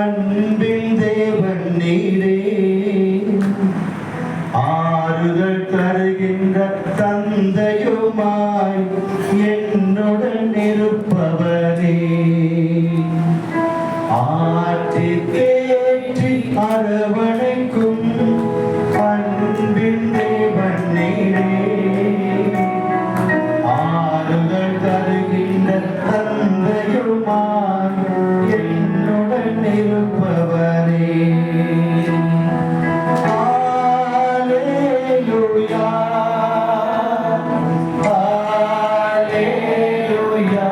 அன்பின் தேவன் நீரே, ஆறுதல் தருகின்ற தந்தையுமாய் என்னுடன் இருப்பவரே, ஆற்றி தேற்றி அரவணைக்கும் அன்பின் தேவன் நீரே, ஆறுதல் தருகின்ற தந்தையுமாய் என்னுடன் இருப்பவரே. ஹல்லேலூயா, ஹல்லேலூயா, ஹல்லேலூயா,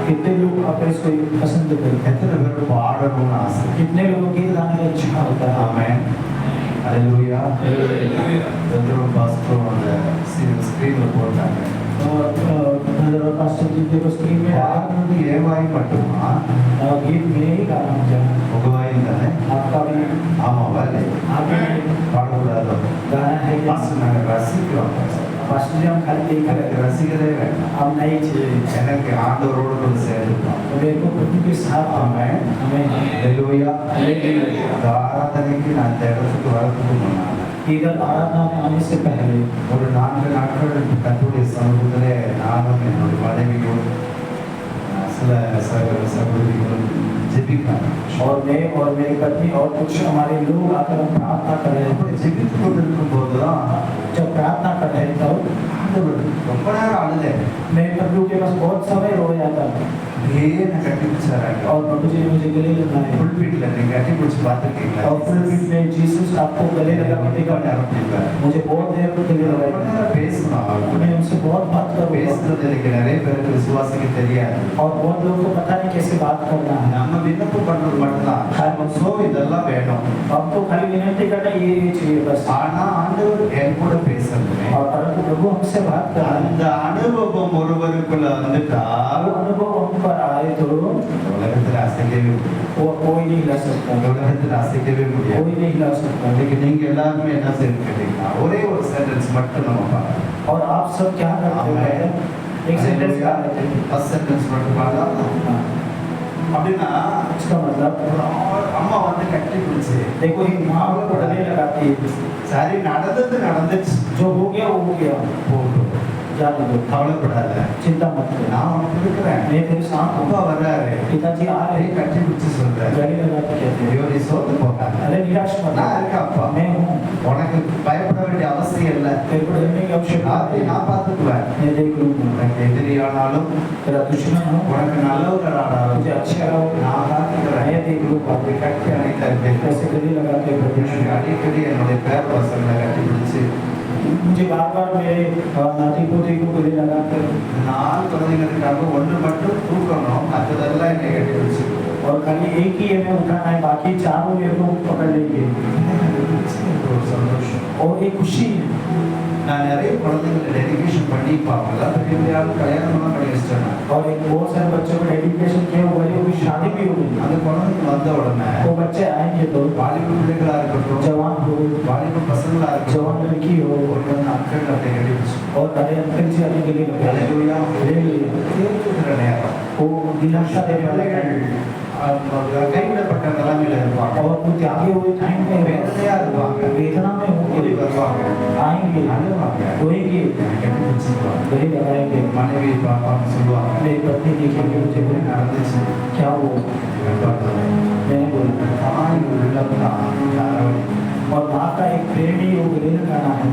कितने लोग आप इसको पसंद करते हैं? कितने लोग पार्ट होना आसान? कितने लोगों के गाने अच्छा होता है? आमेन, हालेलुया। चंद्रो पास्टर और स्क्रीन पर बोलता है और ब्रदर और पास्टर जी देखो स्क्रीन में पार्ट में ये वाई पटुमा गीत में ही गाना मुझे भगवान का है आपका भी आमा वाले आप भी पार्ट बोला तो गाना है पास्टर ने राशि क्यों पास्टर जी हम खाली यही कर राशि के लिए हम नहीं चाहिए चैनल के आंदो रोड पर से मेरे को प्रभु के साथ आमेन, हालेलुया। आराधना की ना तेरे से तो वाला कुछ मना इधर आराधना में आने से पहले और नाम के नाटक कटोरे समुद्रे नाम में और वाले भी को जीविका और मैं और मेरी पत्नी और कुछ हमारे लोग आकर हम प्रार्थना कर रहे थे। जीवित को बिल्कुल बोल रहा जब प्रार्थना कर रहे थे तो बड़ा आनंद मैं प्रभु के पास बहुत समय रो जाता ये नेगेटिव चला गया और प्रभु जी ने मुझे गले लगाए फुल पीट लगने नेगेटिव कुछ बातें की और फुल पीट में जीसस आपको गले लगा के देखा मुझे बहुत देर तक गले लगाए बेस ना मैं उनसे बहुत बात बेस करूँगा तो लेकिन अरे पर विश्वास की तरिया और बहुत लोगों को पता नहीं कैसे बात करना है ನಮ್ಮ ವಿನಂತಿ ಪಡೋದು ಮಟ್ಟದ ಸೋ ಇದೆಲ್ಲ ಬೇಡ अब तो खाली विनती करना ये चाहिए बस ஆனா ஆண்டவர் என் கூட பேசணும் और परंतु प्रभु हमसे बात करना அந்த அனுபவம் ஒருவருக்குள்ள வந்துட்டா वो अनुभव हम पर आए तो உலகத்துல அசைக்கவே वो कोई नहीं हिला सकता உலகத்துல அசைக்கவே முடியாது कोई नहीं हिला सकता இன்னைக்கு நீங்க எல்லாருமே என்ன செய்யணும் கேட்டீங்கன்னா ஒரே ஒரு சென்டென்ஸ் மட்டும் நம்ம பார்க்கலாம் और आप सब क्या करते हैं एक सेंटेंस का ஃபர்ஸ்ட் சென்டென்ஸ் மட்டும் பார்க்கலாம் அப்படின்னா इसका मतलब அம்மா வந்து கட்டி பிடிச்சு देखो एक माँ को पढ़ने लगाती है சரி நடந்தது நடந்துச்சு जो हो गया போதும் जाने दो, கவலைப்படாத, चिंता मत करो, நான் உனக்கு இருக்கிறேன். मैं तेरे साथ हूँ। அப்பா வர்றாரு, पिताजी आ रहे அப்படியே கட்டி பிடிச்சு சொல்றாரு, गले लगा के कहते हैं, ஐயோ நீ சோர்ந்து போகாத, अरे निराश मत நான் हो, இருக்கேன் அப்பா, मैं हूँ, உனக்கு பயப்பட வேண்டிய அவசியம் இல்லை, तेरे को डरने की आवश्यकता அதை नहीं, நான் பார்த்துக்குவேன். मैं देख लूँगा। உனக்கு எதிரியானாலும் तेरा दुश्मन हो, உனக்கு நல்லவர்களானாலும் मुझे अच्छा हो, நான் பார்த்துக்கிறேன். मैं देख लूँगा। அப்படி கட்டி அணைத்தாரு. ऐसे गले लगा के प्रभु ने எனக்கு அடிக்கடி என்னுடைய பேர் பசங்களை கட்டி பிடிச்சு मुझे बार-बार मेरे नाती पोती को गले लगा कर 4 குழந்தைகளுக்காக ஒன்று மட்டும் தூக்கணும், மற்றதெல்லாம் என்னை கட்டி பிடிச்சு और खाली एक ही हमें उठाना है, बाकी चारों मेरे को पकड़ लेंगे ஒரு சந்தோஷம். और एक खुशी है। நான் நிறைய குழந்தைகளை டெடிகேஷன் பண்ணி பார்ப்பேன், பெரியவங்க கல்யாணம்லாம் பண்ணி வச்சிட்டேன். और एक बहुत सारे बच्चों को डेडिकेशन किया हुआ है, उनकी शादी भी हो गई। அந்த குழந்தைங்க வந்த உடனே वो बच्चे आएंगे तो வாலிப பிள்ளைகளா இருக்கட்டும், जवान हो, வாலிப பசங்களா இருக்கட்டும், जवान लड़की हो, ஒரு வந்து அக்கள் அப்படி கட்டி பிடிச்சு और अरे अंकल जी आने के लिए लगा है। ஹalleluya हालेलुया। தேர்வுகிற நேரம் वो दिलासा देने वाला है கைவிடப்பட்ட நிலைமையில இருப்பாங்க, और वो त्यागे हुए टाइम में வேதனையா இருப்பாங்க, वेदना में ஓடி होंगे, வருவாங்க, आएंगे, அழுவாங்க, रोएंगे, கட்டி பிடிச்சிருவாங்க. गले लगाएंगे। மனைவி பாப்பான்னு சொல்லுவாங்க, मेरी पत्नी देखेंगे मुझे बोले நடந்துச்சு क्या वो, मैंने बोला தாய் உள்ளம் தான் அரவணை. और माँ का एक प्रेमी वो गले लगाना है।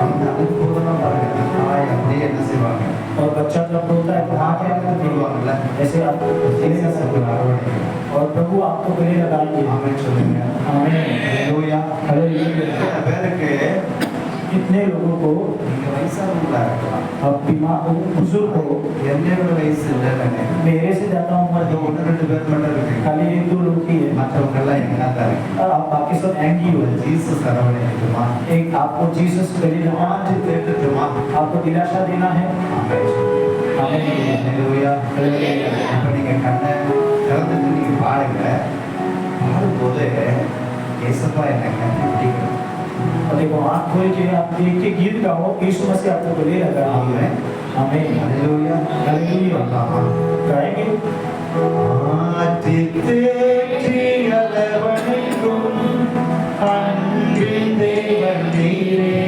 அந்த அனுபவம் பாருங்க, தாய் அப்படியே என்ன செய்வாங்க, और बच्चा जब बोलता है तो माँ क्या करती है, சொல்லுவாங்கல்ல, ऐसे आप गले लगाते हो। அரவணை. और प्रभु आपको गले लगाएंगे। ஆமென் சொல்லுங்க. आमीन। ஹalleluya. हालेलुया। இத்தனை பேருக்கு कितने लोगों को நீங்க வயசானவங்களா இருக்கலாம், अब बीमार हो, बुजुर्ग हो, என்னோட வயசு இல்லைன்னு मेरे से ज्यादा उम्र அது है, 1-2 பேர் மட்டும் இருக்கு, खाली 1-2 लोग ही है, மற்றவங்க எல்லாம் எங்கன்னா தான் இருக்கு. और आप बाकी सब एंगी हो। ஜீசஸ் அரவணைக்குமா, एक आपको जीसस गले लगाना மாற்றி है, தேர்ந்துட்டுமா. आपको दिलासा देना है। ஆமென் சொல்லுங்க. आमीन। ஹalleluya. இப்ப நீங்க கண்ணை திறந்துட்டு நீங்க பாடுங்க, பாடும்போது ஏசப்பா என்னை கட்டி பிடிக்கணும். और देखो आँख खोल के आप देख के गीत गाओ, यीशु मसीह आपको गले लगा। ஆமென். आमीन। ஹalleluya. हालेलुया। गाएंगे। ஆற்றி தேற்றி அரவணைக்கும் அன்பின் தேவன் நீரே,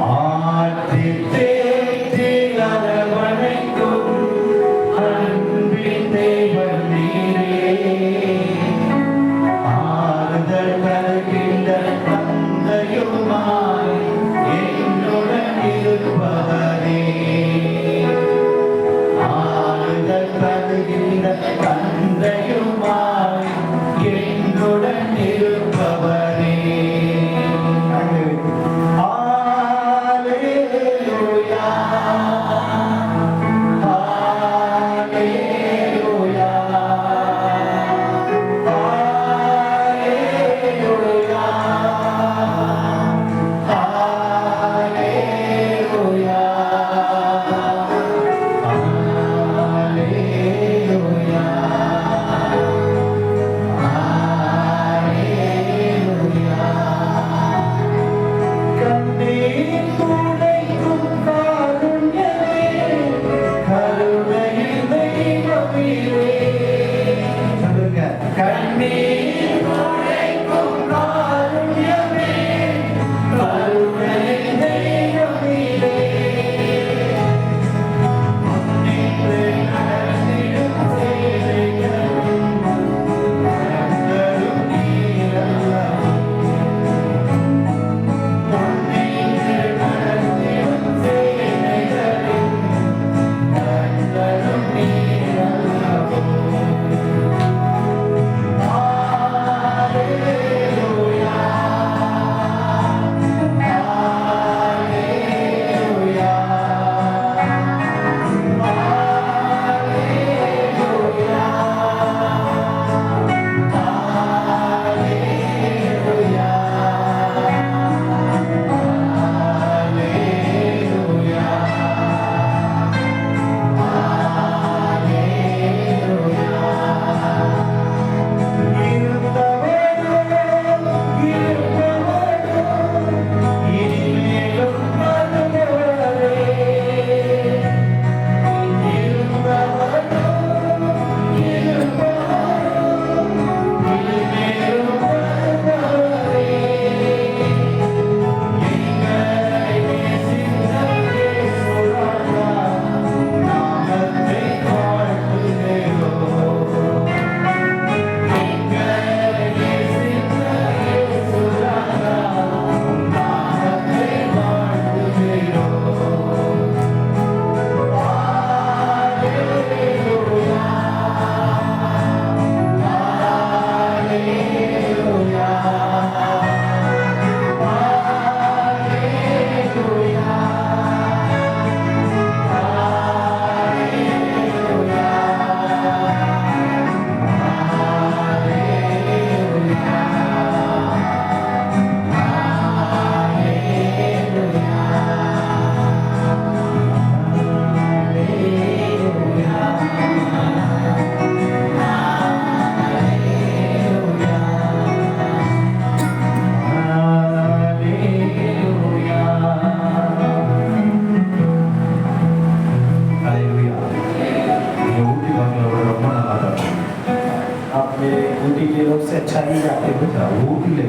ஆற்றி தேற்றி அரவணைக்கும் அன்பின் தேவன் நீரே, ஆறுதல் தருகின்ற தந்தையுமாய் என்னுடன் இருப்பவரே, ஆறுதல் தருகின்ற தந்தையுமாய் என்னுடன் இருப்பவரே,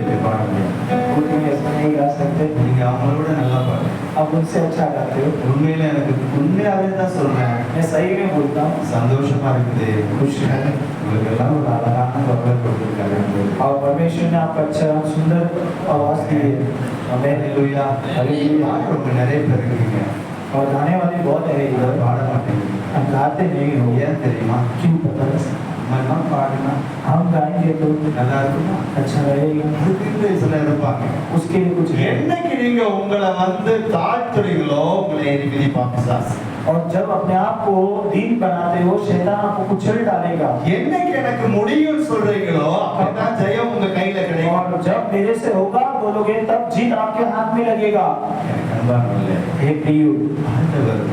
இல்லை பாட முடியாது. उतने ऐसा नहीं गा सकते, நீங்க அவங்களோட நல்லா பாடுங்க. आप उनसे अच्छा गाते हो। உண்மையில எனக்கு உண்மையாவே தான் சொல்றேன், मैं सही में बोलता हूँ, சந்தோஷமா இருக்குது. खुश है। உங்களுக்கு எல்லாம் ஒரு அழகான குரலை கொடுத்திருக்காரு. और परमेश्वर ने आपको अच्छा सुंदर आवाज दी है। आमेन। ஹalleluya. हालेलुया। ரொம்ப நிறைய பேர் இருக்கீங்க, और गाने वाले बहुत है இதை इधर, பாட மாட்டேங்கிறீங்க. हम गाते नहीं हो, ஏன் தெரியுமா? क्यों पता है? நம்ம பாடினா हम गाएंगे तो நல்லா இருக்குமா? अच्छा रहेगा, அதுக்கு சில இருப்பாங்க. उसके लिए कुछ है। என்னைக்கு நீங்க உங்களை தாழ்த்துறீங்களோ உங்களை எரி மிதிப்பான் பிசாசு. और जब अपने आप को दीन बनाते हो, शैतान आपको कुचल डालेगा। என்னைக்கு எனக்கு முடியும்னு சொல்றீங்களோ அப்பதான் ஜெயம் உங்க கையில கிடைக்கும். और जब मेरे से होगा बोलोगे, तब जीत आपके हाथ में लगेगा। எனக்கு அன்பானவர்களே, हे प्रियो, ஆண்டவர்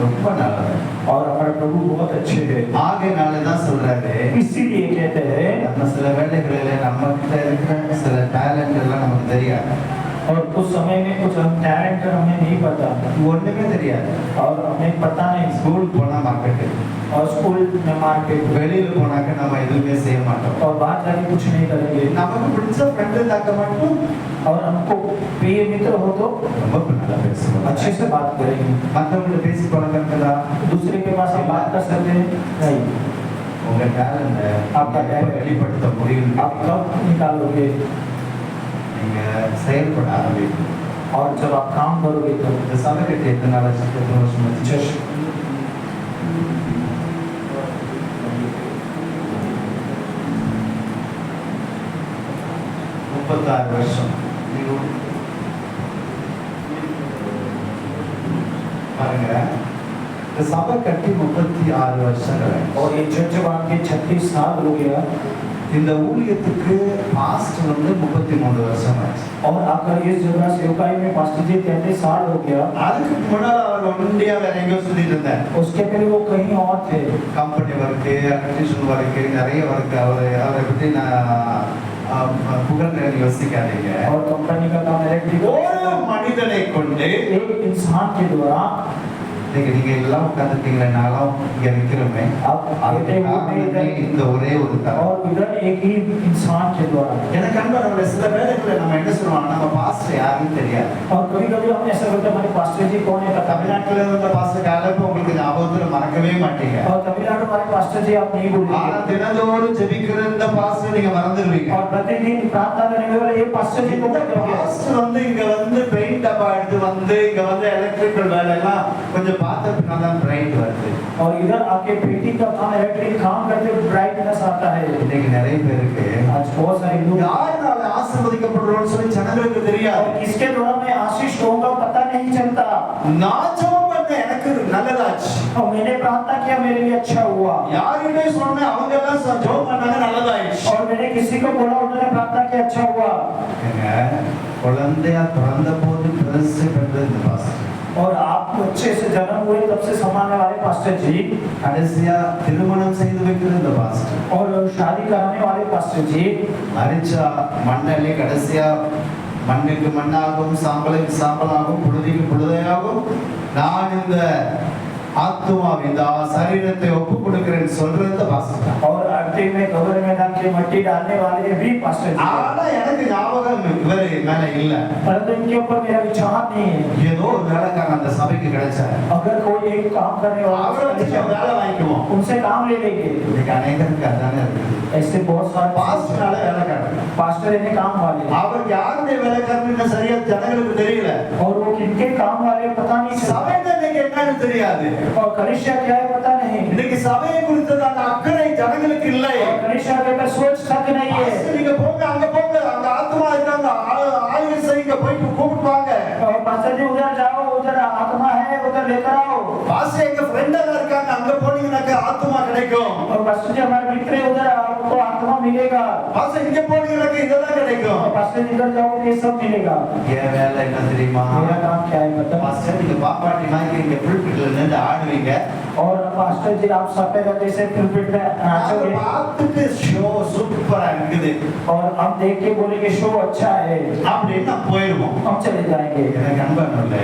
ரொம்ப நல்லவர். और हमारे प्रभु बहुत अच्छे हैं, ஆகையினால தான் சொல்றாரு, इसीलिए कहते हैं। நம்ம சில வேளைகளில நம்ம கிட்ட இருக்கிற சில டேலண்ட் எல்லாம் நமக்கு தெரியாது. और उस समय में कुछ हम टैलेंट हमें नहीं पता, ஒண்ணுமே தெரியாது. और हमें पता नहीं। ஸ்கூல் போனா மார்க்கெட், और स्कूल में मार्केट, வெளியில போனாக்க நம்ம எதுவுமே செய்ய மாட்டோம். और बाहर जाके कुछ नहीं करेंगे। நமக்கு பிடிச்ச ஃப்ரெண்டு தாக்க மட்டும் और हमको प्रिय मित्र हो तो ரொம்ப நல்லா பேசுவோம். अच्छे से बात करेंगे। மற்றவங்களை பேசி பழக்கிறதா? दूसरे के पास हम बात कर सकते हैं नहीं। உங்க டேலண்ட் आपका talent வெளிப்படுத்த முடியும். आप कब निकालोगे? நீங்க செயல்பட ஆரம்பிக்கும். और जब आप काम करोगे तो இந்த சபை கட்டி எத்தனை நாள் ஆச்சு? எத்தனை வருஷம் ஆச்சு? चश 36 வருஷம். பாருங்க, இந்த சபை கட்டி 36 வருஷங்கள் ஆச்சு. और ये चर्च बांध के 36 साल हो गया। இந்த ஊழியத்துக்கு பாஸ்ட் 33 வருஷம் ஆச்சு. और अगर इस जगह सेवकाई में पास्टर जी 33 साल हो गया। அதுக்கு முன்னால அவர் ஒண்டியா வேற எங்கேயோ சுத்திட்டு இருந்தார். उसके पहले वो कहीं और थे। கம்பெனி ஒர்க், எலக்ட்ரிஷியன் ஒர்க், நிறைய ஒர்க். அவரை பத்தி நான் புகழ்ந்து யோசிக்காதீங்க. और कंपनी का काम इलेक्ट्रिक। ஒரு மனிதனை கொண்டு एक इंसान के द्वारा நீங்க எல்லாம் உட்கார்ந்துட்டீங்களே, நானும் இங்க நிக்கிறோமே, आप அதுக்கு कहते हो காரணமே இந்த ஒரே ஒரு தரம். और इधर एक ही इंसान के द्वारा। எனக்கு அன்பானவர்களே, சில வேளைகளில் நம்ம என்ன சொல்லுவோம், நம்ம பாஸ்டர் யாருன்னு தெரியாது. और कभी-कभी हम ऐसा करते हैं, हमारे पास्टर जी कौन है पता नहीं। தமிழ்நாட்டில் இருந்த பாஸ்டர் காலப்ப உங்களுக்கு ஞாபகத்துல மறக்கவே மாட்டீங்க. और तमिलनाडु हमारे पास्टर जी आप नहीं ஆனா भूलेंगे। தினந்தோறும் ஜெபிக்கிற இந்த பாஸ்டர் நீங்க மறந்துடுவீங்க. और प्रतिदिन प्रार्थना करने वाले ये पास्टर जी को இந்த क्या कहते हैं? பாஸ்டர் இங்க பெயிண்ட் டப்பா எடுத்து இங்க எலக்ட்ரிக்கல் வேலை எல்லாம் கொஞ்சம் பார்த்த பின்னால்தான் பிரைட் வருது. और इधर आपके पेटी का काम इलेक्ट्रिक काम करते ब्राइटनेस आता है। இன்னைக்கு நிறைய பேருக்கு आज बहुत सारे लोग யாருனால ஆசீர்வதிக்கப்படுறோம்னு சொல்லி ஜனங்களுக்கு தெரியாது. और किसके द्वारा मैं आशीष होऊंगा पता नहीं चलता। நான் ஜெபம் பண்ண எனக்கு நல்லதாச்சு, और मैंने प्रार्थना किया मेरे लिए अच्छा हुआ। யாருமே சொன்ன அவங்க எல்லாம் ஜெபம் பண்ணாங்க நல்லதாயிடுச்சு. और मैंने किसी को बोला उन्होंने प्रार्थना किया अच्छा हुआ। குழந்தையா பிறந்த போது பிரதிஷ்டை பெற்றது இந்த பாஸ்டர். और आप बच्चे से जन्म हुए तब से संभालने वाले पास्टर जी, கடைசியா திருமணம் செய்து வைக்கிறது இந்த பாஸ்டர். और शादी कराने वाले पास्टर जी, மரிச்சா மண்ணலே கடைசியா மண்ணுக்கு மண்ணாகும், சாம்பலுக்கு சாம்பலாகும், புழுதிக்கு புழுதையாகும், நான் இந்த ஆத்துமா இந்த சரீரத்தை ஒப்பு கொடுக்கிறேன் சொல்றது பாஸ்டர். और अंतिम में कब्र में डाल के मिट्टी डालने वाले भी पास्टर जी। ஆனா எனக்கு ஞாபகம் இவரு மேல இல்ல. परंतु इनके ऊपर मेरा विचार नहीं है। ஏதோ ஒரு வேலைக்காரன் அந்த சபைக்கு கிடைச்சாரு, अगर कोई एक काम करने அவரை வச்சு वाला வேலை வாங்கிக்குவோம். उनसे काम ले लेंगे। இன்னைக்கு அநேகருக்கு அதானே இருக்குது. ऐसे बहुत सारे பாஸ்டர்னால வேலைக்காரன், पास्टर इन्हें काम वाले, அவர் யாருடைய வேலைக்காரன்னு சரியா ஜனங்களுக்கு தெரியல. और वो किनके काम वाले पता नहीं चला। சபை இன்னைக்கு என்னன்னு தெரியாது. और कलिसिया क्या है पता नहीं। இன்னைக்கு சபையை குறித்த அந்த அக்கறை ஜனங்களுக்கு இல்லை. और कलिसिया के सोच तक नहीं है। பாஸ்டர் நீங்க போங்க, அங்க போங்க, அந்த ஆத்மா இருக்காங்க, ஆளுகை செய்யுங்க, போயிட்டு கூப்பிட்டு வாங்க. और पास्टर जी उधर जाओ, उधर आत्मा है उधर लेकर आओ। பாஸ்டர் எங்க ஃப்ரெண்ட் எல்லாம் இருக்காங்க, அங்க போனீங்கன்னாக்க ஆத்மா கிடைக்கும். और पास्टर जी हमारे मित्र है, उधर आपको आत्मा मिलेगा। பாஸ்டர் இங்க போனீங்கன்னாக்க இதெல்லாம் கிடைக்கும். और पास्टर जी इधर जाओ ये सब मिलेगा। ஏன் வேலை என்ன தெரியுமா? मेरा काम क्या है पता? பாஸ்டர் நீங்க பாப்பாட்டி மாதிரி இங்க புல்பிட்ல நின்று ஆடுவீங்க. और पास्टर जी आप सफेद जैसे पुलपिट में नाचोगे, பார்த்துட்டு ஷோ சூப்பரா இருக்குது और हम देख के बोलेंगे शो अच्छा है, அப்படின்னு போயிடுவோம். हम चले जाएंगे। எனக்கு அன்பானவர்களே,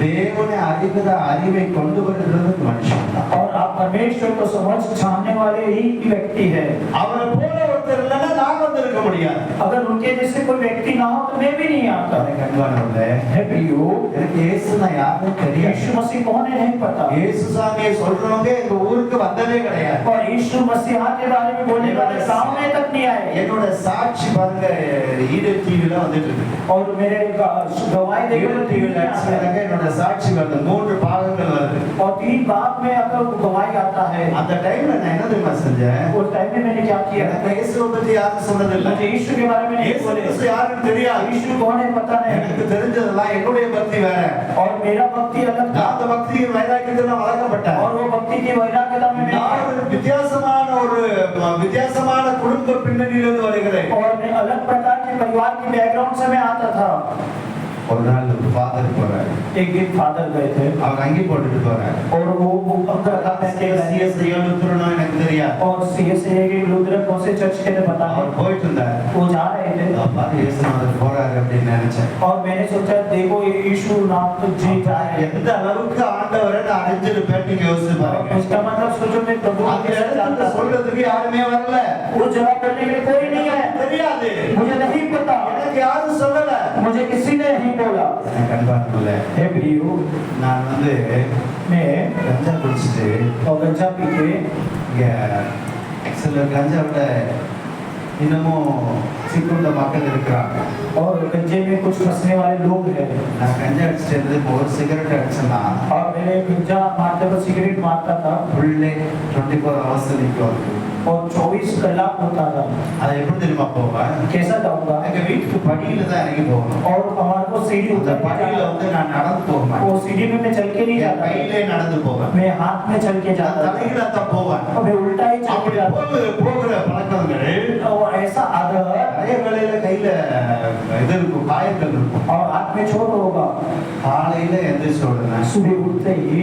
தேவனை அறிகிற அறிவை கொண்டு வருகிறது மனுஷன் தான். और आप परमेश्वर को समझ जानने वाले ही व्यक्ति है। அவரை போல ஒருத்தர் இல்ல, வரலன்னா நான் வந்திருக்க முடியாது. अगर उनके जैसे कोई व्यक्ति ना हो तो मैं भी नहीं आता। எனக்கு அன்பானவர்களே, हे प्रियो, எனக்கு இயேசுனா யாருன்னு தெரியாது. यीशु मसीह कौन है नहीं पता। இயேசு சாமியை சொல்றவங்க எங்க ஊருக்கு வந்ததே கிடையாது. और यीशु मसीह के बारे में बोलने वाले गांव में तक नहीं आए। என்னோட சாட்சி பாருங்க ஈடு டிவில வந்துட்டு இருக்கு. और मेरे गवाही देखो टीवी में என்னோட சாட்சி வருது, 3 பாகங்கள் வருது. और 3 भाग में अगर गवाही आता है। அந்த டைம்ல நான் என்ன தெரியுமா செஞ்சேன்? उस टाइम में मैंने क्या किया? எனக்கு இயேசுவை பத்தி யாரும் சொன்னதில்லை. मुझे यीशु के बारे में नहीं बोले। இயேசு யாருன்னு தெரியாது. यीशु कौन है पता नहीं। எனக்கு தெரிஞ்சதெல்லாம் என்னுடைய பக்தி வேற. और मेरा भक्ति अलग था। நான் அந்த பக்தியின் வைராக்கியத்துல வளர்க்கப்பட்டேன். और वो भक्ति की वैराग्यता में நான் ஒரு வித்தியாசமான குடும்ப பின்னணியிலிருந்து வருகிறேன். और मैं अलग प्रकार के परिवार के बैकग्राउंड से मैं आता था। ஒரு நாள் ஒரு ஃபாதர் போறாரு. एक दिन फादर गए थे அவர் அங்கி போட்டுட்டு போறாரு. और वो अंदर का पहन के सीएसஐ लुथरनो எனக்கு தெரியாது. और सीएसए के लुथरन कौन से चर्च के पता है। அவர் போயிட்டு இருந்தாரு. वो जा रहे थे। அப்பா இயேசுநாதர் போறாரு அப்படின்னு நினைச்சேன். और मैंने सोचा देखो यीशु नाम तो जी जा रहे हैं। எந்த அளவுக்கு ஆண்டவரை நான் அறிஞ்சிருப்பேன் நீங்க யோசிச்சு பாருங்க. उसका मतलब सोचो मैं प्रभु அந்த இடத்துல சொல்றதுக்கு யாருமே வரல. वो जवाब करने के लिए कोई नहीं है। தெரியாது. मुझे नहीं पता। எனக்கு யாரும் சொல்லல. मुझे किसी ने नहीं बोला। கண்பார்க்கல. हे प्रियो, நான் मैं கஞ்சா குடிச்சிட்டு और गंजा पी के இங்க சில கஞ்சா விட இன்னமும் சிக்குண்ட மக்கள் இருக்கிறாங்க. और गंजे में कुछ फंसने वाले लोग हैं। நான் கஞ்சா அடிச்சிட்டு இருந்தது இப்போ ஒரு சிகரெட் அடிச்சேன்னா और मैंने गंजा मारते हुए सिगरेट मारता था ஃபுல்லே 24 ஹவர்ஸ் நிற்கும். और 24 कलाक होता था। அது எப்படி தெரியுமா போவேன்? कैसा जाऊंगा? எங்க வீட்டுக்கு படியில தான் இறங்கி போகணும். और हमारे को सीढ़ी அந்த उतर படியில நான் நடந்து போவேன். वो सीढ़ी में मैं चल के नहीं जाता, கையிலே நடந்து போவேன். मैं हाथ में चल के நான் जाता था। தலையில தான் போவேன். और मैं उल्टा ही चल के அப்படி जाता போகிற பழக்கங்கள் और ऐसा आदत நிறைய வேளையில கையில இது இருக்கும், காயங்கள் இருக்கும். और हाथ में चोट होगा। காலையில எந்திரிச்ச உடனே सुबह उठते ही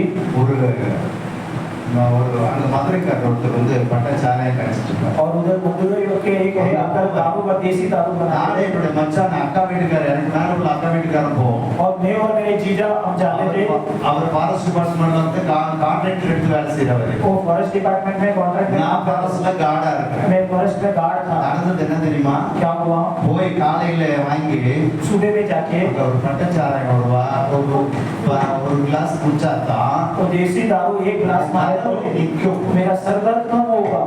அந்த மதுரைக்காரர் ஒருத்தர் பட்ட சாராயம் கடிச்சிட்டு இருப்பார். और उधर मधुरई के एक है अगर दारू का देसी दारू बना நானே என்னோட மச்சான் அக்கா வீட்டுக்காரர் எனக்கு மேல உள்ள அக்கா வீட்டுக்காரன் போவோம். और मैं और मेरे जीजा हम जाते थे। அவர் ஃபாரஸ்ட் டிபார்ட்மெண்ட்ல வந்து கான்ட்ராக்ட் எடுத்து வேலை செய்யறவர். वो फॉरेस्ट डिपार्टमेंट में कॉन्ट्रैक्ट में நான் ஃபாரஸ்ட்ல கார்டா இருக்கேன். मैं फॉरेस्ट में गार्ड था। நடந்தது என்ன தெரியுமா? क्या हुआ? போய் காலையில வாங்கி सुबह में जाके ஒரு பட்ட சாராயம் ஒரு கிளாஸ் குடிச்சா தான் तो देसी दारू एक गिलास मारे तो मेरा सर दर्द कम होगा।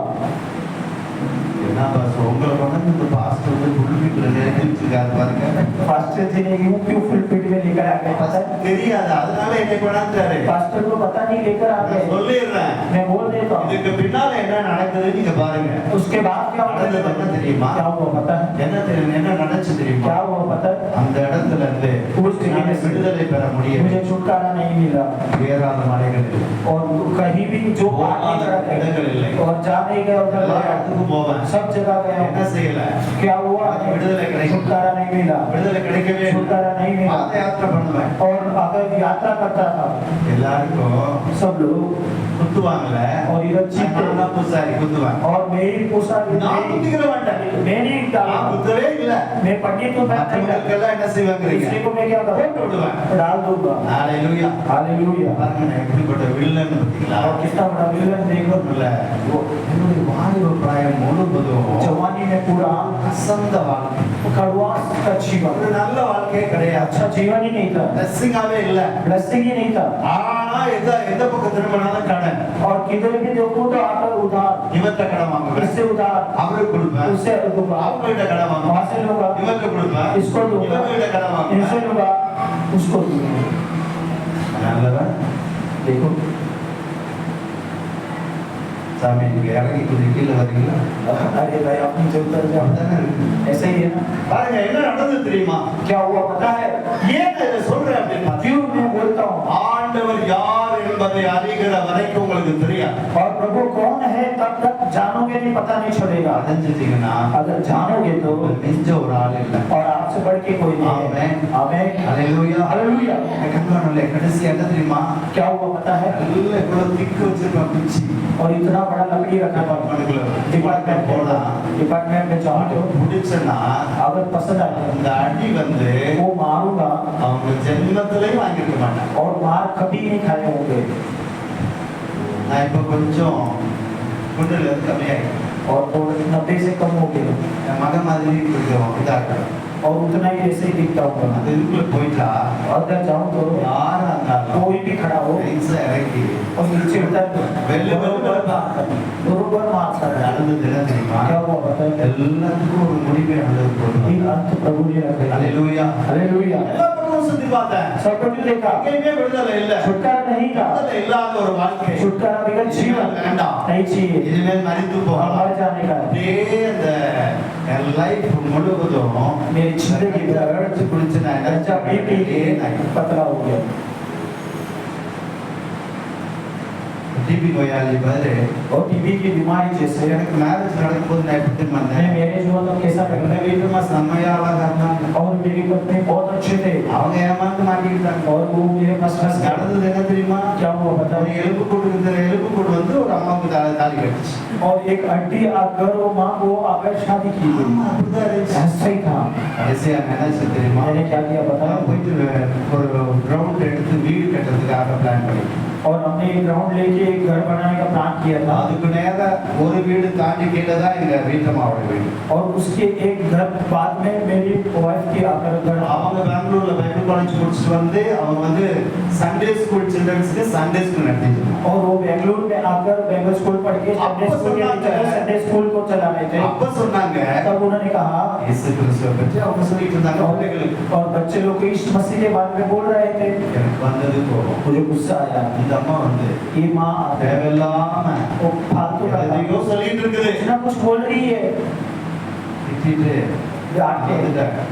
என்ன பாஸ் உங்களை கொண்டு இந்த பாஸ்டர் வந்து புல்பிட்ல நிறுத்திருக்காரு பாருங்க. पास्टर जी ने यूं क्यों फुलपिट में लेकर आ गए पता है? தெரியாது, அதனால என்னை கொண்டாந்துட்டாரு. पास्टर को पता नहीं लेकर आ गए। சொல்லிடுறேன், मैं बोल देता हूँ। இதுக்கு பின்னால என்ன நடக்குது நீங்க பாருங்க. उसके बाद क्या நடந்தது என்ன தெரியுமா? क्या हुआ पता है? என்ன நடந்துச்சு தெரியுமா? क्या हुआ पता है? அந்த இடத்துல இருந்து என்னால விடுதலை பெற முடியல. मुझे छुटकारा नहीं मिला ஏறாத மலைகள் இல்லை, और कहीं भी जो இடங்கள் இல்லை, और जा नहीं गया उधर எல்லா இடத்துக்கும் போவேன். सब जगह गया என்ன செய்யல? क्या हुआ? விடுதலை கிடைக்கும், छुटकारा नहीं मिला, விடுதலை கிடைக்கவே छुटकारा नहीं मिला। பாத யாத்திரை பண்ணுவேன். और अगर यात्रा करता था எல்லாருக்கும் सब लोग குத்துவாங்கல, और इधर चीखते நான் பூசாரி குத்துவாங்க. और मेरी पूछा நான் குத்திக்கிற மாட்டேன், मैं नहीं डाला, நான் குத்தவே இல்ல. मैं पंडित को मैं नहीं डाला, மற்றவங்களுக்கெல்லாம் என்ன செய்வாங்கறீங்க? दूसरे को मैं क्या போட்டு करूं? விடுவேன். डाल दूंगा। ஹalleluya. हालेलुया। பாருங்க நான் எப்படிப்பட்ட வில்லன் பாத்தீங்களா? और कितना बड़ा विलन देखो। இல்ல என்னுடைய வாலிப பிராயம் முழுவதும் जवानी में पूरा அசந்த வாழ்க்கை, कड़वा का जीवन, ஒரு நல்ல வாழ்க்கையே கிடையாது. अच्छा जीवन ही नहीं था, பிளஸிங்காவே இல்ல. ब्लेसिंग ही नहीं था। ஆனா எந்த பக்கம் திரும்பினாலும் கடன். और किधर भी देखो तो आकर उधार, இவர்கிட்ட கடன் வாங்குவேன், इससे उधार, அவருக்கு கொடுப்பேன். उससे दूंगा, அவங்ககிட்ட கடன் वहां வாங்குவேன், से लूंगा, இவருக்கு கொடுப்பேன். इसको दूंगा, இவங்ககிட்ட கடன் इनसे வாங்குவேன். लूंगा, उसको दूंगा। நல்லவன் देखो சாமி நீங்க இறங்கி கொஞ்சம் கீழே வரீங்களா? अरे भाई अपनी जो उतर जाओ, அப்படிதானே இருக்கு. ऐसा ही है ना। பாருங்க என்ன நடந்தது தெரியுமா? क्या हुआ पता है? ஏன் நான் இதை சொல்றேன் அப்படின்னா, क्यों मैं बोलता हूँ? ஆண்டவர் யார் என்பதை அறிகிற வரைக்கும் உங்களுக்கு தெரியாது. और प्रभु कौन है तब तक जानोगे नहीं, पता नहीं चलेगा। அடைஞ்சிட்டீங்கன்னா अगर जानोगे तो நெஞ்ச ஒரு ஆள் இல்லை. और आपसे बढ़ के कोई नहीं है। आमेन। आमेन। ஹalleluya. हालेलुया। கண்காணல கடைசி என்ன தெரியுமா? क्या हुआ पता है? நல்ல இவ்வளவு திக்கு வச்சிருப்பான் குச்சி. और इतना बड़ा लकड़ी रखा था डिपार्टमेंट में जाओ तो முடிச்சனா अगर पसंद आए அந்த அடி வந்து वो मारूंगा அவங்க ஜென்மத்திலே வாங்கிருக்க மாட்டாங்க. और मार कभी नहीं खाए होंगे। நான் இப்ப கொஞ்சம் குண்டல கம்மியாயிட்டேன். और वो 90 से कम हो गए என் மகன் மாதிரி கொஞ்சம் இதா இருக்கணும். और उतना ही ऐसे ही दिखता हूँ அது இதுக்குள்ள போயிட்டா अंदर जाऊँ तो யாரா இருந்தாலும் कोई भी खड़ा हो நைஸா இறக்கி और नीचे उतर बरोबर मारता है நடந்தது என்ன தெரியுமா? क्या हुआ पता है எல்லாத்துக்கும் ஒரு முடிவை ஆண்டவர் ये போட்டுருவார். अंत प्रभु ने रखा है அல்லேலூயா. हालेलुया எல்லா பக்கமும் சுத்தி பார்த்தேன். सब कुछ देखा எங்கேயுமே விடுதலை இல்ல. छुटकारा नहीं था விடுதலை இல்லாத ஒரு வாழ்க்கை. छुटकारा बगैर जीवन வேண்டாம். नहीं चाहिए இனிமேல் மரித்து और போகலாம். मर जाने का அப்படியே அந்த என் லைஃப் முழுவதும் मेरी जिंदगी भर அடிச்சு குடிச்சு நான் अच्छा पी पी के पतला हो गया டிபி நோயாளி பதில் और टीबी की बीमारी जैसे எனக்கு மேரேஜ் நடக்கும்போது நான் எப்படி मैं வந்தேன்? मैरिज हुआ तो कैसा எங்க लगता வீட்டுமா செம்மையா அழகா இருந்தாங்க. और मेरी पत्नी बहुत अच्छे थे அவங்க ஏமாந்து மாட்டிக்கிட்டாங்க. और वो मेरे पास फंस गए நடந்தது என்ன தெரியுமா? क्या हुआ पता ஒரு है எலும்புக்கூடு இந்த எலும்புக்கூடு வந்து ஒரு அம்மாவுக்கு தாலி கட்டுச்சு. और एक हड्डी आकर वो माँ को आकर शादी की गई ஆமா, அப்படிதான் இருந்துச்சு. ऐसा ही था கடைசியா நான் என்ன செய்ய தெரியுமா? मैंने क्या किया पता நான் है போயிட்டு ஒரு கிரவுண்ட் எடுத்து வீடு கட்டுறதுக்காக பிளான் பண்ணிட்டேன். और हमने एक ग्राउंड लेके एक घर बनाने का प्लान किया था அதுக்கு நேரா ஒரு வீடு தாண்டி கீழே தான் எங்க வீட்டம்மாவோட வீடு. और उसके एक घर बाद में मेरी वाइफ की आकर घर அவங்க பெங்களூர்ல பைபிள் காலேஜ் முடிச்சுட்டு வந்து அவங்க வந்து சண்டே ஸ்கூல் சில்ட்ரன்ஸ்க்கு சண்டே ஸ்கூல் நடத்திட்டு இருந்தாங்க. और वो बेंगलुरु में आकर बाइबल स्कूल पढ़ के संडे स्कूल के टीचर संडे स्कूल को चला रहे थे அப்ப சொன்னாங்க तब उन्होंने कहा இயேசு கிறிஸ்துவை பற்றி அவங்க சொல்லிட்டு இருந்தாங்க பிள்ளைகளுக்கு. और बच्चे लोग को यीशु मसीह के बारे में बोल रहे थे எனக்கு வந்தது கோபம். मुझे गुस्सा आया இந்த அம்மா வந்து ये माँ தேவையில்லாம वो फालतू का எதையோ சொல்லிட்டு இருக்குது. कुछ ना कुछ बोल रही है திட்டிட்டு ये आके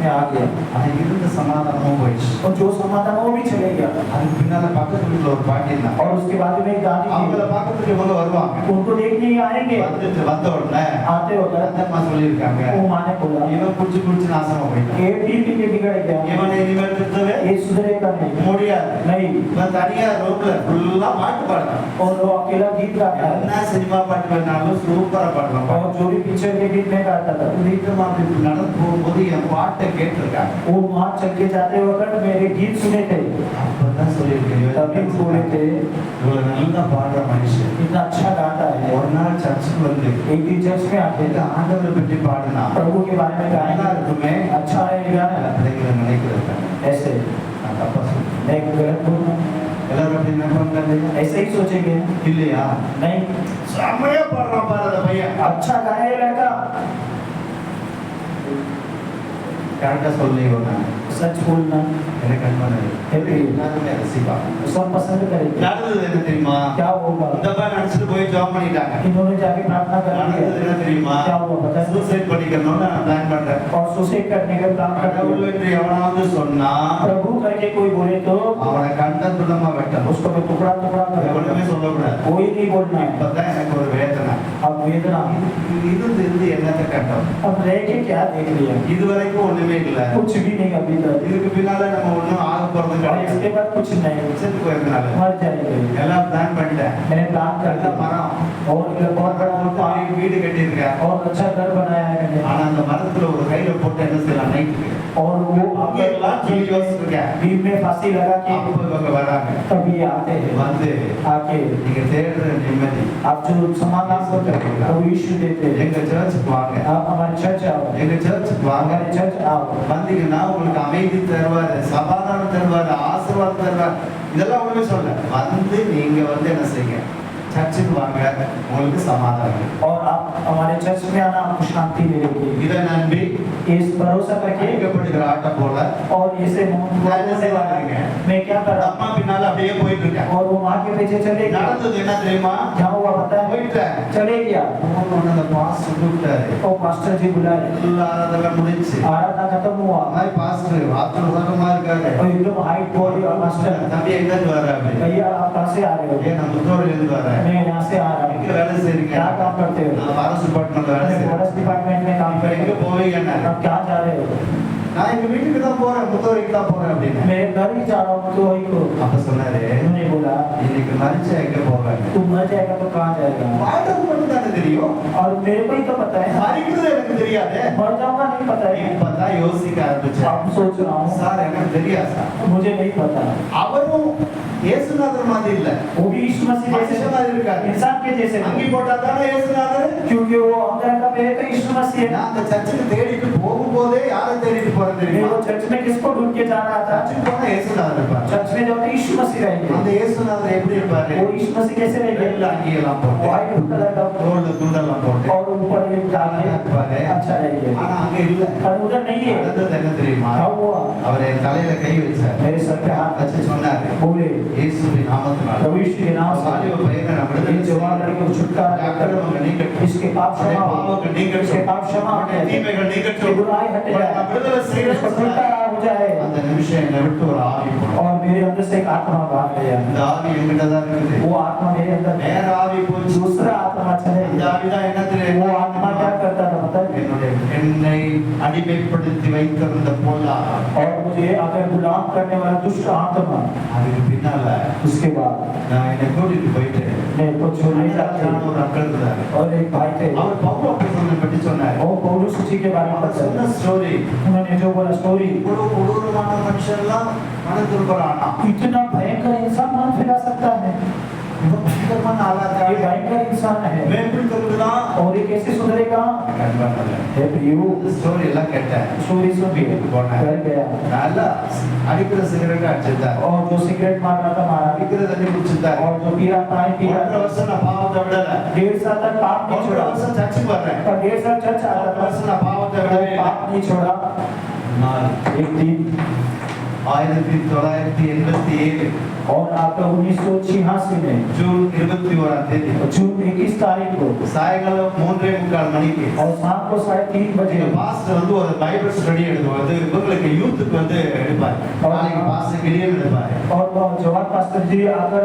मैं आ गया அது இருந்த சமாதானமும் போயிடுச்சு. और जो समाधान वो भी चले गया அதுக்கு பின்னால பக்கத்து வீட்டுல ஒரு பாட்டி இருந்தாங்க. और उसके बाद में एक दादी அவங்கள थी பார்க்கறதுக்கு இவங்க வருவாங்க. उनको देखने ही आएंगे வந்துட்டு வந்த உடனே आते होकर அந்த அம்மா சொல்லியிருக்காங்க वो माँ ने बोला இவன் குடிச்சு குடிச்சு நாசமா போயிட்டான். ये पी पी के बिगड़ गया இவனை இனிமேல் திருத்தவே ये सुधरेगा नहीं முடியாது. नहीं இவன் தனியா ரோட்ல ஃபுல்லா பாட்டு பாடுறான். और वो अकेला गीत गाता है என்ன சினிமா பாட்டு வேணாலும் சூப்பரா பாடலாம். और जो भी पिक्चर के गीत में गाता था வீட்டுமா அப்படி நடந்து போகும்போது என் பாட்டை கேட்டிருக்காங்க. वो वहाँ चल के जाते वक्त मेरे गीत सुने थे அப்பதான் சொல்லியிருக்கேன் तभी बोले थे இவ்வளவு நல்லா பாடுற மனுஷன் इतना अच्छा गाता है ஒரு நாள் சர்ச்சுக்கு வந்து एक दिन चर्च में आके இந்த ஆண்டவரை பற்றி பாடினா प्रभु के बारे में நல்லா गाना இருக்குமே अच्छा रहेगा அப்படிங்கிற நினைக்கிறேன். ऐसे நான் தப்பா சொல்றேன். मैं गलत बोलूं எல்லாரும் அப்படி என்ன பண்றாங்க ऐसे ही सोचेंगे இல்லையா? नहीं செம்மையா பாடுறான் பாரு அந்த பையன். अच्छा गाने लगा கரெக்டா சொல்லிடுவோம் நான். सच बोलना எனக்கு அன்பானது எப்படி? எல்லாருமே ரசிப்பாங்க. सब पसंद करेंगे நடந்தது என்ன தெரியுமா? क्या होगा இந்த மாதிரி நினைச்சிட்டு போய் ஜாப் பண்ணிட்டாங்க. इन्होंने जाके प्रार्थना कर நடந்தது लिया என்ன தெரியுமா? क्या हुआ पता है சூசைட் பண்ணிக்கணும்னு நான் பிளான் பண்றேன். और सुसाइड करने का प्लान कर கடவுள் लिया என்று எவனாவது சொன்னா प्रभु करके कोई बोले तो அவனை கண்ட துண்டமா வெட்டணும். उसको मैं टुकड़ा टुकड़ा எவனுமே कर சொல்லக்கூடாது. कोई नहीं बोलना है இப்பதான் எனக்கு ஒரு வேதனை. अब वेदना இருந்து இருந்து என்னத்தை கண்டோம்? अब रह के क्या देख लिया இதுவரைக்கும் ஒண்ணுமே இல்ல. कुछ भी नहीं अभी तक இதுக்கு பின்னால நம்ம ஒண்ணும் ஆக போறது और கிடையாது. इसके बाद कुछ नहीं செத்து போயிருந்தனால मर जाएंगे எல்லாம் பிளான் பண்ணிட்டேன். मैंने प्लान कर நல்ல लिया மரம் और एक बहुत बड़ा வீடு கட்டியிருக்கேன். और अच्छा घर बनाया है मैंने ஆனா அந்த மரத்துல ஒரு கையில போட்டு என்ன செய்யலாம் நைட்டுக்கு और वो எல்லாம் சொல்லி யோசிச்சிருக்கேன். बीच में फांसी लगा के அப்போ இவங்க வராங்க. तभी आते हैं வந்து आके நீங்க தேடுற நிம்மதி आप जो समाधान होते हैं वो यीशु देते हैं எங்க சர்ச்சுக்கு வாங்க. आप हमारे चर्च आओ எங்க சர்ச்சுக்கு வாங்க. हमारे चर्च आओ வந்தீங்கன்னா உங்களுக்கு அமைதி தருவாரு, சமாதானம் தருவாரு, ஆசீர்வாதம் தருவாரு. இதெல்லாம் ஒண்ணுமே சொல்ல. வந்து நீங்க வந்து என்ன செய்யுங்க? சர்ச்சுக்கு வாங்க, உங்களுக்கு சமாதானம். और आप हमारे चर्च में आना आपको शांति मिलेगी இதை நம்பி इस भरोसा करके கேட்கப்படுகிற ஆட்டம் போல और इसे मैं क्या कर रहा அம்மா பின்னால அப்படியே போயிட்டு இருக்கேன். और वो माँ के पीछे चले गया நடந்தது என்ன தெரியுமா? क्या हुआ पता है போயிட்டேன். चले गया போனோன்னு அந்த பாஸ்டர் கூப்பிட்டாரு. और मास्टर जी बुलाए எல்லாரும் அதெல்லாம் முடிஞ்சு आराधना खत्म हुआ அம்மாய் பாஸ்டர் ஆத்மசகமா இருக்காரு. और एकदम हाइट बॉडी और मास्टर தம்பி எங்க இருந்து வர்றாரு? भैया आप कहाँ से आ रहे हो ஏன் நான் புத்தூர்ல இருந்து வரேன். मैं यहाँ से आ रहा எங்க हूँ வேலை செய்றீங்க? क्या काम करते हो நான் ஃபாரஸ்ட் டிபார்ட்மெண்ட்ல வேலை मैं செய்றேன். फॉरेस्ट डिपार्टमेंट में काम இப்ப कर எங்க रहे हो போவீங்க? आप क्या जा रहे हो நான் எங்க வீட்டுக்கு தான் போறேன், முத்தவரைக்கு தான் போறேன் அப்படின்னு. मैं घर ही जा रहा हूँ तो वही को। அப்ப சொன்னாரு, उन्होंने बोला இன்னைக்கு மரிச்சா எங்க போவாங்க? तू मर जाएगा तो कहाँ जाएगा? வாழ்றது மட்டும் தானே தெரியும், और मेरे को ही तो पता है, மரிக்கிறது எனக்கு தெரியாது. मर जाऊंगा नहीं पता है। இப்பதான் யோசிக்க ஆரம்பிச்சேன். अब सोच रहा हूँ சார் எனக்கு தெரியாது சார். मुझे नहीं पता। அவரும் இயேசுநாதர் மாதிரி இல்ல, वो भी यीशु मसीह மனுஷ जैसे மாதிரி இருக்காரு. इंसान के जैसे அங்கி नहीं। போட்டா தானே இயேசுநாதர். क्योंकि वो अंदर का पहले तो यीशु मसीह है। நான் அந்த சர்ச்சுக்கு தேடிட்டு போகும்போதே யாரை தேடிட்டு போறேன் मैं தெரியுமா? वो चर्च में किसको ढूंढ के जा रहा था? சர்ச்சுக்கு போனா இயேசுநாதர் இருப்பாரு. चर्च में जाते यीशु मसीह रहेंगे। அந்த இயேசுநாதர் எப்படி இருப்பாரு? वो यीशु मसीह कैसे रहेंगे? வெள்ளை அங்கியெல்லாம் போட்டு, व्हाइट कलर का தோல்ல துண்டெல்லாம் போட்டு और ऊपर एक डाल के இருப்பாரு. अच्छा रहेंगे। ஆனா அங்க இல்ல. और उधर नहीं है। நடந்தது என்ன தெரியுமா? क्या हुआ? அவர் என் தலையில கை வச்சார். मेरे सर पे हाथ வச்சு சொன்னாரு, बोले இயேசுவின் நாமத்தினால प्रभु यीशु के नाम से வாலிப பையனை நான் ये விடுதலை जवान लड़के को छुटकारा देकर அக்கிரமங்கள் நீங்கட்டும், इसके पाप क्षमा हो, பாவங்கள் நீங்கட்டும், इसके पाप क्षमा हो जाए, தீமைகள் इसकी நீங்கட்டும், बुराई हट நான் जाए, விடுதலை इसको செய்யறேன்னு சொன்னாரு. छुटकारा हो जाए। அந்த நிமிஷம் என்னை விட்டு ஒரு ஆவி போனது. और मेरे अंदर से एक आत्मा भाग गया। இந்த ஆவி எங்கிட்ட தான் இருக்குது. वो आत्मा मेरे अंदर है। வேற ஆவி போச்சு. दूसरा आत्मा चले இந்த गया। ஆவி தான் என்ன தெரியும்? वो आत्मा क्या करता था पता है? என்னை அடிமைப்படுத்தி வைத்திருந்த பொல்லா और मुझे अगर गुलाम करने वाला दुष्ट आत्मा, அதுக்கு பின்னால उसके बाद நான் என்னை கூட்டிட்டு போயிட்டு मेरे को छोड़ने जाते ஒரு அக்கள் இருந்தாரு. और एक भाई थे, அவர் பவுல் அப்போஸ்தலனை பற்றி சொன்னார். वो पौलुस सूची के बारे में அவர் சொன்ன बताया। ஸ்டோரி, उन्होंने जो बोला स्टोरी, இவ்வளவு கொடூரமான மனுஷன்லாம் மனதுருபரானா, इतना भयंकर इंसान मन फिरा सकता है। இவன் பயங்கரமான ஆளா ये இருக்காரு. भयंकर इंसान है இவன் எப்படி திருந்துறான்? और ये कैसे सुधरेगा? கண்பானல்ல. हे प्रियो, இந்த ஸ்டோரி எல்லாம் கேட்டேன். स्टोरी सुन के வீட்டுக்கு போனேன். घर गया நல்லா அடிக்கிற சிகரெட் அடிச்சிருந்தார், और जो सिगरेट मार रहा था मारा, அடிக்கிற தண்ணி குடிச்சிருந்தார். और जो पी रहा पानी पी रहा 1.5 था, வருஷம் நான் பாவத்தை விடல. 1.5 साल तक पाप नहीं 1.5 छोड़ा, வருஷம் சர்ச்சுக்கு வர்றேன். और 1.5 साल चर्च आता 1.5 था, வருஷம் நான் பாவத்தை விடவே वो இல்லை. पाप नहीं छोड़ा। நாள் एक दिन 1987 और आपका 1986 में ஜூன் 21ஆம் தேதி जून 21 तारीख को சாயங்காலம் 3:45 மணிக்கு और शाम को 3:30 बजे எங்க பாஸ்டர் வந்து ஒரு பைபிள் ஸ்டடி எடுத்து இவங்களுக்கு யூத்துக்கு வந்து எடுப்பார். நாளைக்கு பாஸ்டர் கிளியன் எடுப்பார். और वो जवान पास्टर जी अगर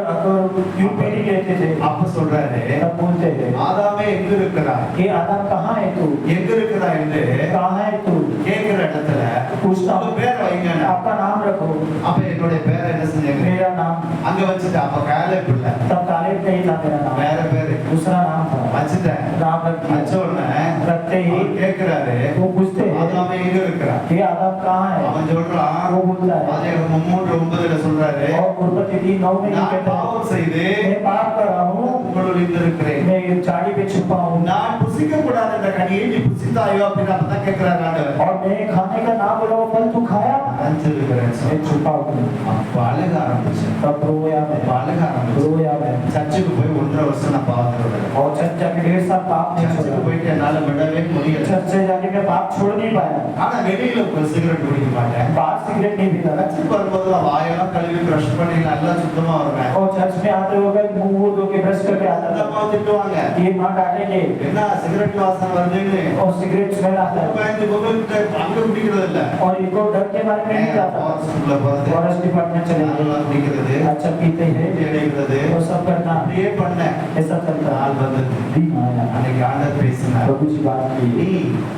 यूथ मीटिंग लेते थे, அப்ப சொல்றாரு, तब बोलते थे ஆதாமே எங்க இருக்கிறாய், कि आदम कहाँ है तू, எங்க இருக்கிறாய் என்று कहाँ है तू, கேட்கிற இடத்துல पूछता உங்க हूँ, பேரை வைங்க. आपका नाम रखो। அப்ப என்னுடைய பேரை என்ன செஞ்சாங்க, मेरा नाम, அங்க வச்சுட்டு அப்ப காலேப் இல்ல, तब कालेब नहीं था मेरा नाम, வேற பேரு दूसरा नाम था। வச்சுட்டேன். नाम रख வச்ச दिया, உடனே रखते ही அவர் கேட்கிறாரு, वो पूछते हैं ஆதாமே எங்க இருக்கிறாய்? कि आदम कहाँ है, அவன் சொல்றான், वो बोलता है, ஆதியாகமம் 3:9 சொல்றாரு, और गुरबती 3:9 में ये நான் कहता है, பாவம் செய்து मैं पाप कर रहा हूँ, உங்களுள் இருக்கிறேன், मैं ये झाड़ी पे छुपा हूँ, நான் புசிக்க கூடாத இந்த கனியை நீ புசித்தாயோ அப்படின்னு அப்பதான் கேட்கிறாரு ஆண்டவர். और मैं खाने का नाम बोला वो फल तू खाया, அஞ்சிருக்கிறேன் मैं छुपा हूँ। அப்ப அழுக ஆரம்பிச்சேன். तब रोया मैं, அப்ப அழுக ஆரம்பிச்சேன். रोया मैं, சர்ச்சுக்கு போய் 1.5 வருஷம் நான் பாவத்தை விடல. और चर्च जाके 1.5 साल पाप नहीं சர்ச்சுக்கு छोड़ा, போயிட்டு என்னால விடவே முடியல. चर्च से जाके मैं पाप छोड़ नहीं पाया, ஆனா வெளியில ஒரு சிகரெட் குடிக்க மாட்டேன். बाहर सिगरेट नहीं पीता, சர்ச்சுக்கு வரும்போது வாயெல்லாம் கழுவி ப்ரஷ் பண்ணி நல்லா சுத்தமா வருவேன். और चर्च में आते हुए मुंह वो धो के ब्रश करके आता அந்த था, அம்மா திட்டுவாங்க, ये माँ डांटेंगे என்ன सिगरेट வாசனை வருதுன்னு. और सिगरेट स्मेल आता है, பயந்து கோவிலுக்கு அங்க குடிக்கிறது இல்ல. और इनको डर के बारे में नहीं जाता, ஃபாரஸ்ட்ல போறது, फॉरेस्ट डिपार्टमेंट चले गए, நல்லா குடிக்கிறது, अच्छा पीते हैं, அடிக்கிறது, वो सब करना, அப்படியே பண்ணேன். ऐसा चलता நாள் வந்தது. दिन आया, அன்னைக்கு ஆண்டவர் பேசினார், प्रभु जी बात நீ की,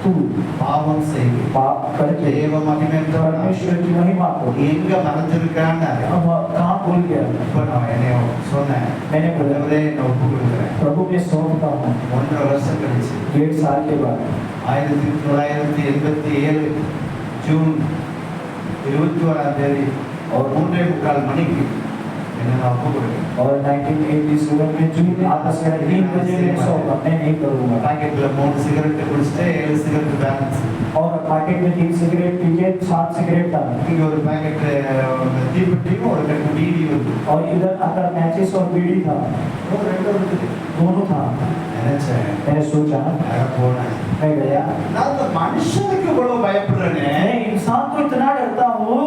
तू பாவம் செய்து पाप करके தேவ மகிமையற்றவனாய் परमेश्वर की महिमा को நீ எங்க மறைஞ்சிருக்கான்னு अब कहाँ भूल गया। இப்ப நான் என்னைய சொன்னேன், मैंने बोला ஆண்டவரே என்னை ஒப்பு கொடுக்குறேன். प्रभु में सौंपता हूँ। 1.5 வருஷம் கழிச்சு 1.5 साल के बाद 1987 ஜூன் 21ஆம் தேதி और 3:45 மணிக்கு என்ன நான் ஒப்பு கொடுக்கிறேன். और 1987 में जून आपस में 3 बजे मैं सौंपा, मैं नहीं करूँगा। பாக்கெட்ல 3 சிகரெட் குடிச்சிட்டு 7 சிகரெட் பேலன்ஸ். और पैकेट में 3 सिगरेट पी के 7 सिगरेट था, இங்க ஒரு பாக்கெட் தீப்பெட்டியும் ஒரு கட்டு பீடி வந்து और इधर अंदर मैचिस और बीड़ी था, ஒரு ரெண்டு இருக்குது. दोनों था। நினைச்சேன், मैंने सोचा, நான் போனேன். मैं गया, நான் இந்த மனுஷனுக்கு இவ்வளவு பயப்படுறேனே, मैं इंसान को इतना डरता हूँ,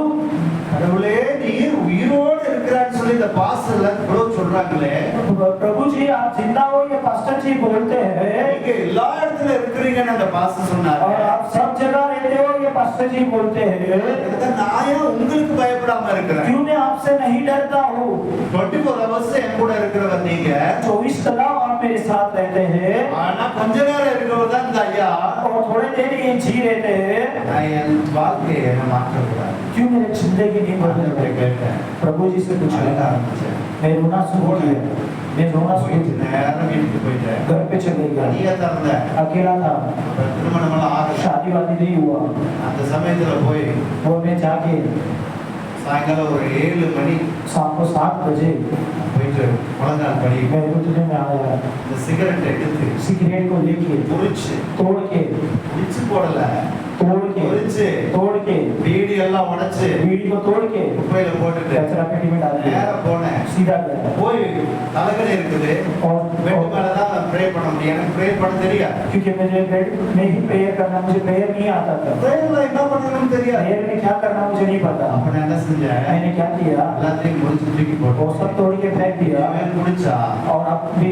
கடவுளே நீர் உயிரோடு இருக்கிறான்னு சொல்லி இந்த பாஸ்டர்ல இவ்வளவு சொல்றாங்களே, प्रभु जी आप जिंदा हो ये पास्टर जी बोलते हैं, நீங்க எல்லா இடத்துல இருக்கிறீங்கன்னு அந்த பாஸ்டர் சொன்னாரு. और आप सब जगह रहते हो ये पास्टर जी बोलते हैं, நான் ஏன் உங்களுக்கு பயப்படாம இருக்கிறேன்? क्यों मैं आपसे नहीं डरता हूँ? 24 hours என் கூட இருக்கிறவர் நீங்க. 24 कलाक आप मेरे साथ रहते हैं, ஆனா கொஞ்ச நேரம் இருக்கிறவர் தான் இந்த ஐயா. और थोड़े देर ये जी रहते हैं, நான் என் வாழ்க்கையை மாற்ற கூடாது. क्यों मेरी जिंदगी नहीं बदल रही? கேட்டேன். प्रभु जी से அழுக पूछा, ஆரம்பிச்சேன். मैं रोना शुरू किया, मैं रोना शुरू போயிட்டு किया, நேரம் வீட்டுக்கு போயிட்டேன். घर पे चले गया, தனியா திறந்தேன். अकेला था, அப்புறம் திருமணமெல்லாம் ஆகல. शादी वादी नहीं हुआ। அந்த சமயத்துல போய் वो मैं जाके சாயங்காலம் ஒரு 7 மணி शाम को 7 बजे போயிட்டு முழங்கால் படி मैं रुकने में आया, இந்த சிகரெட் எடுத்து सिगरेट को लेके முறிச்சு तोड़ के முடிச்சு போடல முறிச்சு तोड़ के பீடி எல்லாம் உடைச்சு बीड़ी को तोड़ के குப்பையில போட்டுட்டு कचरा पेटी में डाल दिया, நேரா போனேன். सीधा गया। போய் தலைகணி இருக்குது और பெட் மேலதான் ப்ரே பண்ண முடியும். எனக்கு ப்ரே பண்ண தெரியாது. क्योंकि मुझे बेड में ही प्रेयर करना, मुझे प्रेयर नहीं आता था, ப்ரேயர்ல என்ன பண்ணணும்னு தெரியாது. प्रेयर में क्या करना मुझे नहीं पता। அப்ப நான் என்ன செஞ்சேன்? मैंने क्या किया, எல்லாத்தையும் முடிச்சு தூக்கி वो போட்டோம். सब तोड़ के फेंक दिया। அவன் குடிச்சா और अब भी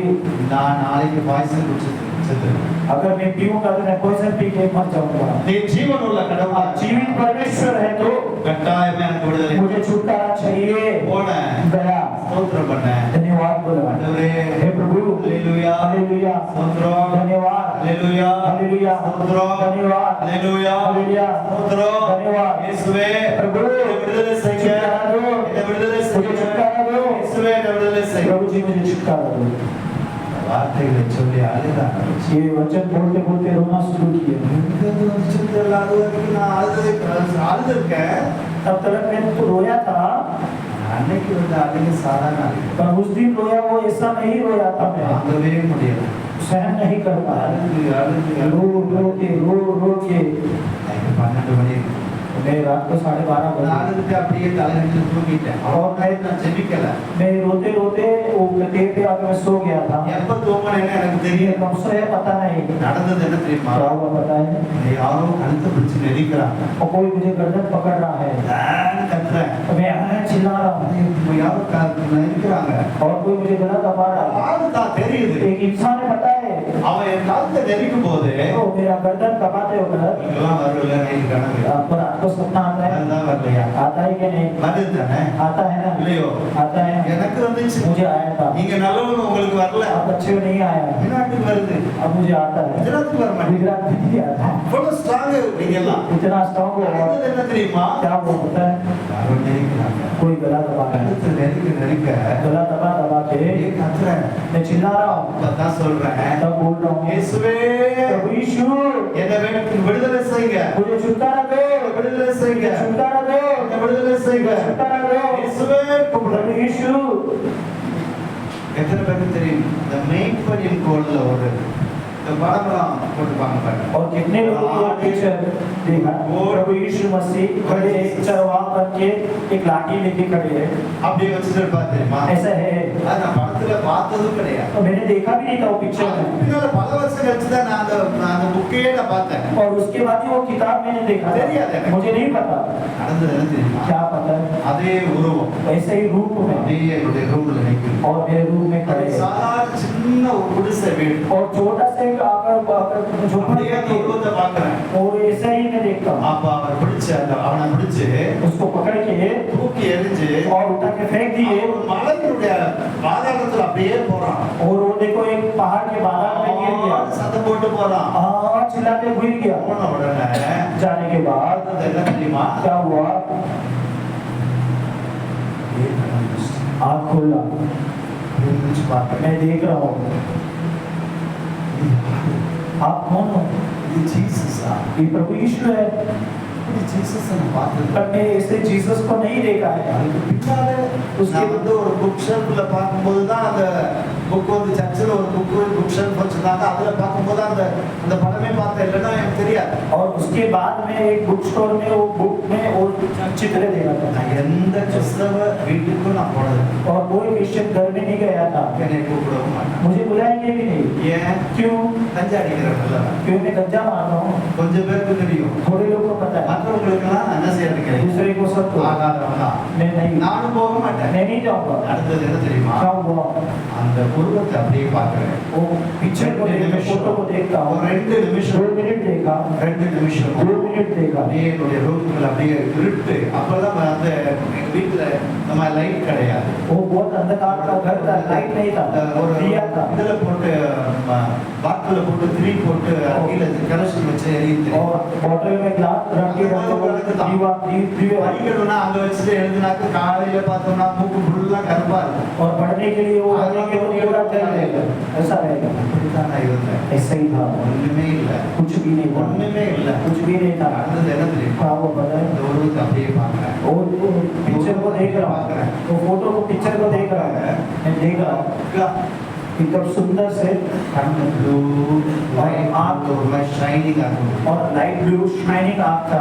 நான் நாளைக்கு பாய்சன் குடிச்சு செத்து. अगर मैं पीऊंगा तो मैं पॉइजन पी के मर जाऊंगा। நீ ஜீவன் உள்ள கடவுள். आप जीवित परमेश्वर है तो கட்டாயமே எனக்கு விடுதலை. मुझे छुटकारा चाहिए। போனேன். गया, ஸ்தோத்திரம் பண்ணேன். धन्यवाद बोला, ஆண்டவரே हे प्रभु, ஹalleluya हालेलुया, ஸ்தோத்திரம் धन्यवाद, ஹalleluya हालेलुया, ஸ்தோத்திரம் धन्यवाद, ஹalleluya हालेलुया, ஸ்தோத்திரம் धन्यवाद। இயேசுவே प्रभु, என்னை விடுதலை செய்யுங்க. छुटकारा दो, என்னை விடுதலை मुझे செய்யுங்க. छुटकारा दो, இயேசுவே என்னை விடுதலை செய்யுங்க. प्रभु जी मुझे छुटकारा दो। வார்த்தைகளை சொல்லி அழுதாங்க. ये वचन बोलते बोलते रोना शुरू किया। அது வரைக்கும் நான் அழுதுருக்கேன். तब तक मैंने तो रोया था, அன்னைக்கு வந்து அழுக சாதாரண அழுக. पर उस दिन रोया वो ऐसा नहीं रोया था, मैं தாங்கவே முடியல. सहन नहीं कर पाया। அழுது அழுது रो रो के நைட்டு 12 மணி இருக்கு. मैं रात को 12:30 நான் बजे அழுதுட்டு அப்படியே தலையிட்டு தூங்கிட்டேன். நான் ஜெபிக்கல. मैं रोते रोते वो पेट पे आके मैं सो गया था। எப்ப தூங்கினேன்னு எனக்கு ये தெரியல. कब सोया पता नहीं, நடந்தது என்ன தெரியுமா? क्या हुआ पता है, யாரோ கழுத்தை பிடிச்சு நெரிக்கிறாங்க. और कोई मुझे गर्दन पकड़ रहा है, நான் கத்துறேன். तो मैं चिल्ला रहा हूँ, இப்போ யாரோ நெரிக்கிறாங்க. और कोई मुझे गला दबा रहा है। ஆளு தான் தெரியுது. एक इंसान है पता है, அவன் என் கழுத்தை நெரிக்கும் போது तो मेरा गर्दन दबाते वक्त இதெல்லாம் வரல நைட்டு கனவு. पर आपको सपना आता है, அதுதான் வரலையா? आता है कि नहीं, வருது தானே? आता है ना, இல்லையோ? आता है, எனக்கு வந்துச்சு. मुझे आया था, நீங்க நல்லவங்க உங்களுக்கு வரல. अब अच्छे को नहीं आया, தமிழ்நாட்டுக்கு வருது. अब मुझे आता है, குஜராத்துக்கு வர மாட்டேங்குது. गुजरात में नहीं आता, அவ்வளவு ஸ்ட்ராங் நீங்க எல்லாம். इतना स्ट्रॉन्ग हो, அடுத்தது என்ன தெரியுமா? क्या वो होता है, யாரோ நெரிக்கிறாங்க. कोई गला दबा रहा है, கழுத்தை நெரிக்க गला दबा के அப்படியே கத்துறேன். मैं चिल्ला रहा हूँ, அப்பதான் சொல்றேன். तब बोल रहा हूँ, இயேசுவே प्रभु यीशु என்னை விடுதலை செய்யுங்க. मुझे छुटकारा दो, விடுதலை செய்யுங்க. छुटकारा दो, என்னை விடுதலை செய்யுங்க. छुटकारा दो, இயேசுவே प्रभु यीशु। எத்தனை பேருக்கு தெரியும்? இந்த மேய்ப்பனின் கோல்ல ஒரு இந்த படம்லாம் போட்டுப்பாங்க பாருங்க. और कितने लोगों को पिक्चर देखा, प्रभु यीशु मसीह खड़े एक चरवाहा बन के एक लाठी लेके खड़े हैं, அப்படியே வச்சுட்டு இருப்பாரு தெரியுமா? ऐसा है, அது நான் படத்துல பார்த்ததும் கிடையாது. तो मैंने देखा भी नहीं था वो पिक्चर में, பின்னால பல வருஷம் கழிச்சு தான் நான் அந்த புக்கையே நான் பார்த்தேன். और उसके बाद ही वो किताब मैंने देखा தெரியாது था, எனக்கு. मुझे नहीं पता, நடந்தது என்ன தெரியுமா? क्या पता है, அதே உருவம் ऐसे ही रूप में அப்படியே என்னுடைய ரூம்ல நிக்குது. और मेरे रूम में खड़े हैं, சாதாரண சின்ன ஒரு குடிசை வீடு. और छोटा सा एक आकर झोपड़ी அப்படியே அந்த உருவத்தை பார்க்கிறேன். और ऐसा ही मैं देखता हूँ, அப்ப அவர் பிடிச்சு அவனை பிடிச்சு उसको पकड़ के தூக்கி எரிஞ்சு और उठा के फेंक दिए, ஒரு மலையினுடைய பாதாளத்துல அப்படியே போறான். और वो देखो एक पहाड़ के बादल में गिर गया, சத்தம் போட்டு போறான். चिल्लाते गिर गया, போன உடனே जाने के बाद அது என்ன தெரியுமா? क्या हुआ, आँख खोला, பிரிச்சு பார்த்தேன். मैं देख रहा हूँ, आप कौन हो, இது ஜீசஸா? ये प्रभु यीशु है, இது ஜீசஸ் நான் பார்த்தேன். पर मैं ऐसे जीसस को नहीं देखा है, அதுக்கு பின்னால நான் வந்து ஒரு புக் ஷெல்ஃப்ல பார்க்கும்போது தான் அந்த புக் வந்து சர்ச்சில் ஒரு புக் ஷெல்ஃப் வச்சிருந்தாங்க. அதுல பார்க்கும்போது அந்த படமே பார்த்தேன். இல்லைன்னா எனக்கு தெரியாது. और उसके बाद में एक बुक स्टोर में वो बुक में वो चित्र देखा था, நான் எந்த கிறிஸ்தவ வீட்டுக்கும் நான் போனது और कोई क्रिश्चियन घर में नहीं गया था, என்னை கூப்பிடவும் மாட்டேன். मुझे बुलाएंगे भी नहीं, ஏன்? क्यों, கஞ்சா அடிக்கிறவங்கள क्यों मैं गंजा मार रहा हूँ, கொஞ்சம் பேருக்கு தெரியும். थोड़े लोगों को पता है, மற்றவங்களுக்கெல்லாம் நான் என்ன செய்யறது கிடையாது. दूसरे को सकते हो ஆகாதவன் தான். मैं नहीं நானும் போக மாட்டேன். मैं नहीं जाऊंगा அடுத்தது என்ன தெரியுமா? क्या हुआ அந்த உருவத்தை அப்படியே பார்க்கிறேன். वो पिक्चर को देखा फोटो को देखा ஒரு 2 நிமிஷம் 2 मिनट देखा 2 நிமிஷம் 2 मिनट देखा அப்படியே என்னுடைய ரூம்ல அப்படியே இருட்டு. அப்பெல்லாம் வந்து எங்க வீட்டுல நம்ம லைட் கிடையாது. वो बहुत अंधकार का घर था लाइट नहीं था ஒரு दिया था இதுல போட்டு பாட்டில போட்டு திரி போட்டு கீழே கனெக்ஷன் வச்சு எரியுது. और बॉटल में ग्लास रख के दीवा दीवे படிக்கணும்னா அங்க வச்சுட்டு எழுதினாக்க காலையில பார்த்தோம்னா மூக்கு ஃபுல்லா கருப்பா இருக்கும். और पढ़ने के लिए वो आगे के पूरा चल जाएगा ऐसा रहेगा அப்படிதான் நான் இருந்தேன். ऐसा ही था ஒண்ணுமே இல்ல. कुछ भी नहीं था ஒண்ணுமே இல்ல. कुछ भी नहीं था அடுத்தது என்ன தெரியுமா? हाँ वो पता है இந்த உருவத்தை அப்படியே பார்க்கிறேன். वो पिक्चर को देख रहा हूँ वो फोटो को पिक्चर को देख रहा है मैं देख रहा हूँ एकदम सुंदर से கண்ணு ப்ளூ ஆக் ஒரு மாதிரி ஷைனிங் ஆகும். और लाइट ब्लू शाइनिंग आँख था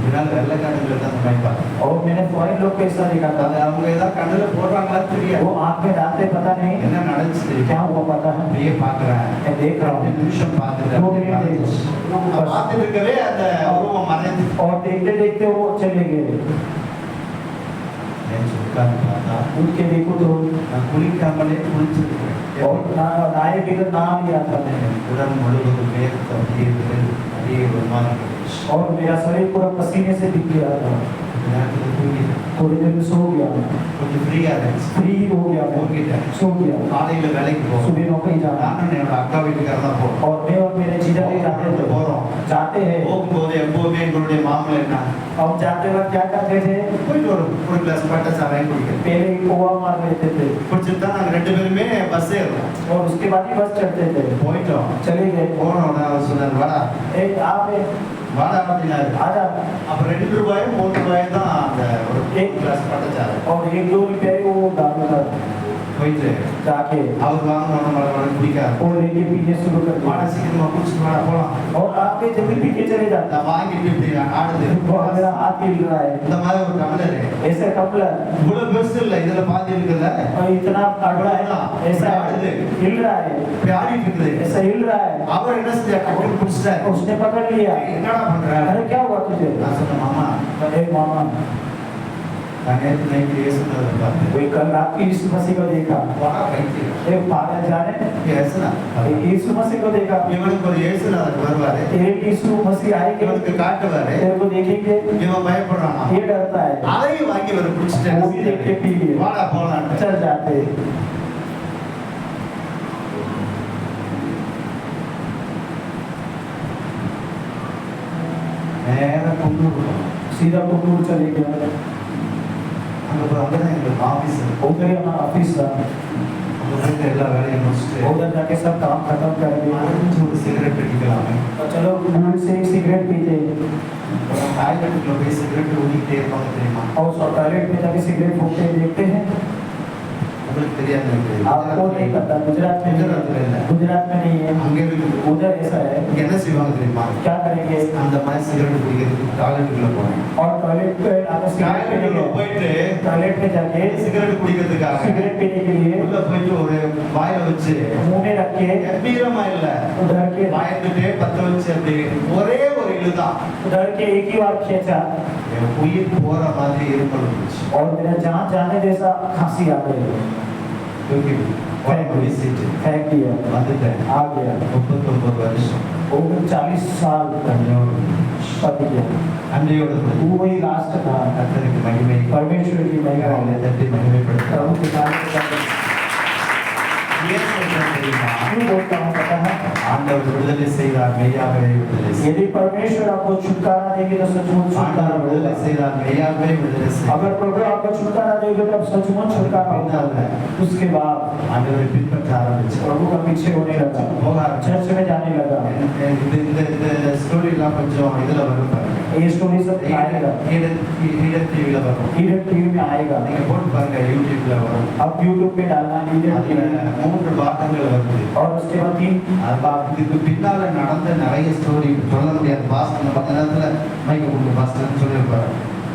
இதனால வெள்ளைக்காரங்களை தான் அந்த மாதிரி பார்த்தேன். और मैंने फॉरेन लोग को ऐसा देखा था அது அவங்க ஏதாவது கண்ணுல போடுறாங்களா தெரியாது. वो आँख में डालते पता नहीं என்ன நடந்துச்சு தெரியுமா? क्या हुआ पता है அப்படியே பார்க்கிறேன். मैं देख रहा 2 हूँ நிமிஷம் பார்த்துட்டு दो அப்படியே मिनट மறைஞ்சிச்சு. बस। பார்த்துட்டு இருக்கவே அந்த உருவம் மறைஞ்சு और देखते देखते वो चले गए உட்கார்ந்து பார்த்தா उठ के देखो तो நான் குளிக்காமலே குளிச்சிருக்கேன். और नाये बिगर नाम लिया था मैंने உடல் முழுவதும் வேர்த்து அப்படியே ஒரு மாதிரி இருந்துச்சு. और मेरा शरीर पूरा पसीने से दिख गया था நேரத்தில் தூங்கிட்டேன். थोड़ी देर में सो गया கொஞ்சம் ஃப்ரீயா இருந்துச்சு. फ्री हो गया मैं தூங்கிட்டேன். सो गया காலையில வேலைக்கு போறோம். सुबह नौकरी जाना நானும் என்னோட அக்கா வீட்டுக்காரர் தான் போறோம். और मैं और मेरे जीजा भी जाते थे जाते हैं போகும்போது எப்போதுமே எங்களுடைய மாமலை என்ன हम जाते वक्त क्या करते थे போயிட்டு ஒரு கிளாஸ் பட்ட சாராயம் குடிக்கிறேன். पहले कोवा मार लेते थे குடிச்சிட்டு தான் நாங்கள் 2 பேருமே பஸ் ஏறுறோம். और उसके बाद ही बस चढ़ते थे போயிட்டோம். चले गए போனோம். அவர் சொன்னார் வாடா एक आप வாடா அப்படின்னாரு. आजा அப்ப 2 ரூபாய் 3 ரூபாய் தான் அந்த ஒரு கிளாஸ் பட்ட சாராயம். और 1-2 रुपये वो डालता था போயிட்டு जाके அவர் வாங்கணும் மழை குடிக்காது. और लेके पीने शुरू कर வாடா दिया சீக்கிரமா குடிச்சிட்டு வாடா போலாம். और आपके जल्दी पी के चले जाता நான் வாங்கிட்டு இப்படி ஆடுது. और मेरा हाथ हिल रहा है இந்த மாதிரி ஒரு டம்ளர் ऐसे टपला இவ்வளவு பெருசு இல்ல. இதுல பாதி இருக்குல்ல और इतना बड़ा है ऐसा हिल रहा है இப்படி ஆடிட்டு இருக்குது. ऐसा हिल रहा है அவர் என்ன செஞ்சா டக்குனு குடிச்சிட்டாரு. उसने पकड़ लिया என்னடா பண்ற? अरे क्या हुआ तुझे நான் சொன்னேன் மாமா अरे मामा நான் நேற்று நைட்டு இயேசுநாதரை பார்த்தேன். वे कल रात की यीशु मसीह को देखा வாடா பைத்தியம். एक पागल जाने இயேசுனா एक यीशु मसीह को देखा இவனுக்கு ஒரு இயேசுநாதர் வருவாரு. एक यीशु मसीह आएंगे இவனுக்கு காட்டுவாரு. तेरे को देखेंगे இவன் பயப்படுறான். ये डरता है அதையும் வாங்கி வர वो भी देख के குடிச்சிட்டேன். पी लिए வாடா போலாம். चल जाते நேரா கொண்டு போறோம். सीधा कुन्नूर चले गए அங்கதான் எங்களுக்கு ஆபீஸ் இருக்கு. उधर ही हमारा ऑफिस था அங்க போயிட்டு எல்லா வேலையும் முடிச்சுட்டு उधर जाके सब काम खत्म कर दिया அரைஞ்சு ஒரு சிகரெட் அடிக்கலாமே. और चलो दूर से एक सिगरेट पीते டாய்லெட்டுக்குள்ள போய் சிகரெட் ஊதிக்கிட்டே இருப்பாங்க தெரியுமா? और टॉयलेट में जाके सिगरेट फूकते देखते हैं உங்களுக்கு தெரியாது எனக்கு. आपको नहीं पता गुजरात में गुजरात में नहीं है அங்கே இருக்குது. उधर ऐसा है இங்க என்ன செய்வாங்க தெரியுமா? क्या करेंगे அந்த மாதிரி சிகரெட் குடிக்கிறதுக்கு டாய்லெட்டுக்குள்ள போனேன். और टॉयलेट पे आगे सिगरेट पीने டாய்லெட்டுக்குள்ள गए போயிட்டு टॉयलेट में जाके சிகரெட் குடிக்கிறதுக்காக सिगरेट पीने के लिए உள்ள போயிட்டு ஒரு வாயில வச்சு मुंह में रख के கம்பீரமா இல்ல उधर के வாயத்துட்டே பத்த வச்சு அப்படி ஒரே ஒரு இழுதான் उधर के एक ही बार खींचा என் உயிர் போற மாதிரி இருமல் இருந்துச்சு. और मेरा जान जाने जैसा खांसी आ गई தூக்கி உடம்பு வீசிட்டு फेंक दिया வந்துட்டேன். आ गया 39 வருஷம் वो 40 साल அன்னையோடு पति गया அன்னையோடு वो वही लास्ट था கர்த்தருக்கு மகிமை परमेश्वर की महिमा அவங்களை தட்டி மகிமைப்படுத்த प्रभु के नाम से ஏன் சொல்றேன் தெரியுமா? क्यों बोलता हूँ पता है ஆண்டவர் விடுதலை செய்தார், மெய்யாகவே விடுதலை செய்தார். यदि परमेश्वर आपको छुटकारा देंगे तो सचमुच छुटकारा ஆண்டவர் விடுதலை होगा செய்தார், மெய்யாகவே விடுதலை செய்தார். अगर प्रभु आपको छुटकारा देंगे तो सचमुच छुटकारा होगा उसके बाद ஆண்டவரை பின்பற்ற ஆரம்பிச்சார். प्रभु का पीछे होने लगा போக ஆரம்பிச்சார். चर्च में जाने लगा இந்த ஸ்டோரி எல்லாம் கொஞ்சம் இதுல வரும் பாருங்க. ये स्टोरी सब आएगा ஈடன் டிவில வரும். ईडन टीवी में आएगा நீங்க போட்டு பாருங்க, யூடியூப்ல வரும். अब यूट्यूब पे डालना ईडन அதுல टीवी 3 பாகங்கள் வருது. और उसके बाद 3 இதுக்கு பின்னால நடந்த நிறைய ஸ்டோரி சொல்ல முடியாது. பாஸ்டர் நம்ம நேரத்துல மைக்க கொடுங்க பாஸ்டர் சொல்லியிருப்பாரு.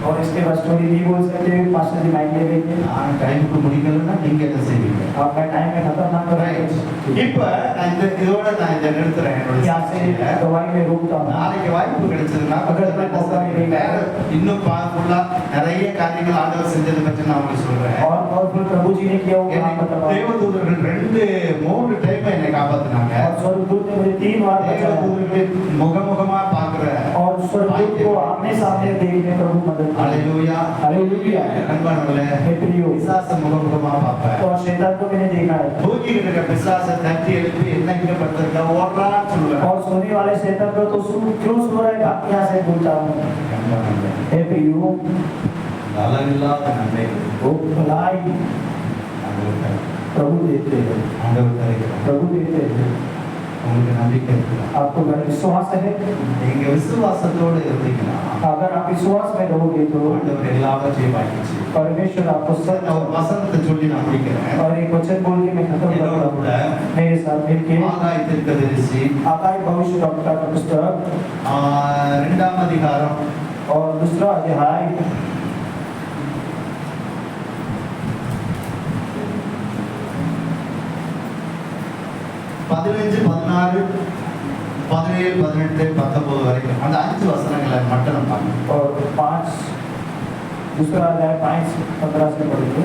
और इसके बाद स्टोरी नहीं बोल सकते पास्टर जी माइक ले लेंगे நான் டைமுக்கு முடிக்கலன்னா நீங்க என்ன செய்வீங்க? आप मैं टाइम में खत्म ना कर Right. இப்ப நான் இதோட நான் இதை நிறுத்துறேன். என்னோட यहाँ से செய்தியை. दवाई में रोकता हूँ நாளைக்கு வாய்ப்பு கிடைச்சதுன்னா अगर मैं मौका मिलेगा வேற இன்னும் ஃபுல்லா நிறைய காரியங்கள் ஆண்டவர் செஞ்சதை பற்றி நான் உங்களுக்கு சொல்றேன். और फिर प्रभु जी ने किया वो काम என்னை बताया। தேவதூதர்கள் 2-3 டைம் என்னை காப்பாத்தினாங்க. और स्वर्गदूत ने मुझे 3 बार बचाया। தேவதூதர்களை முகமுகமா பார்க்கிற और स्वर्गदूत को आमने सामने देखने प्रभु मदद किया। Hallelujah hallelujah. அன்பானவர்களே, हे प्रियो, பிசாசு முகமுகமா பார்ப்பேன். और शैतान को मैंने देखा है। தூக்கிட்டு இருக்க பிசாசை தட்டி எழுப்பி என்ன இங்க படுத்திருக்க ஓடுறான்னு சொல்லுவேன். और सोने वाले शैतान को तो क्यों सो रहा है, भाग यहाँ से बोलता हूँ। அன்பானவர்களே, हे प्रियो, அளவில்லாத நன்மை वो भलाई प्रभु देते हैं, ஆண்டவர் தருகிறார். प्रभु देते हैं। உங்களுக்கு நம்பிக்கை இருக்குதா? आपको बड़ा विश्वास है? நீங்க விசுவாசத்தோடு இருந்தீங்கன்னா अगर आप विश्वास में रहोगे तो ஆண்டவர் எல்லாவற்றையும் வாங்கிச்சு. परमेश्वर आपको सब। நான் ஒரு வசனத்தை சொல்லி நான் முடிக்கிறேன். और एक वचन बोल के मैं खत्म என்னோட करूंगा। கூட मेरे साथ मिलके ஆகாய் தீர்க்கதரிசி आकाश भविष्यवक्ता का पुस्तक 2ஆம் அதிகாரம் और दूसरा अध्याय 15, 16, 17, 18, 19 வரைக்கும் அந்த 5 வசனங்களை மட்டும் நம்ம பார்க்கணும். और 5 दूसरा अध्याय 5-15 से पढ़ेंगे।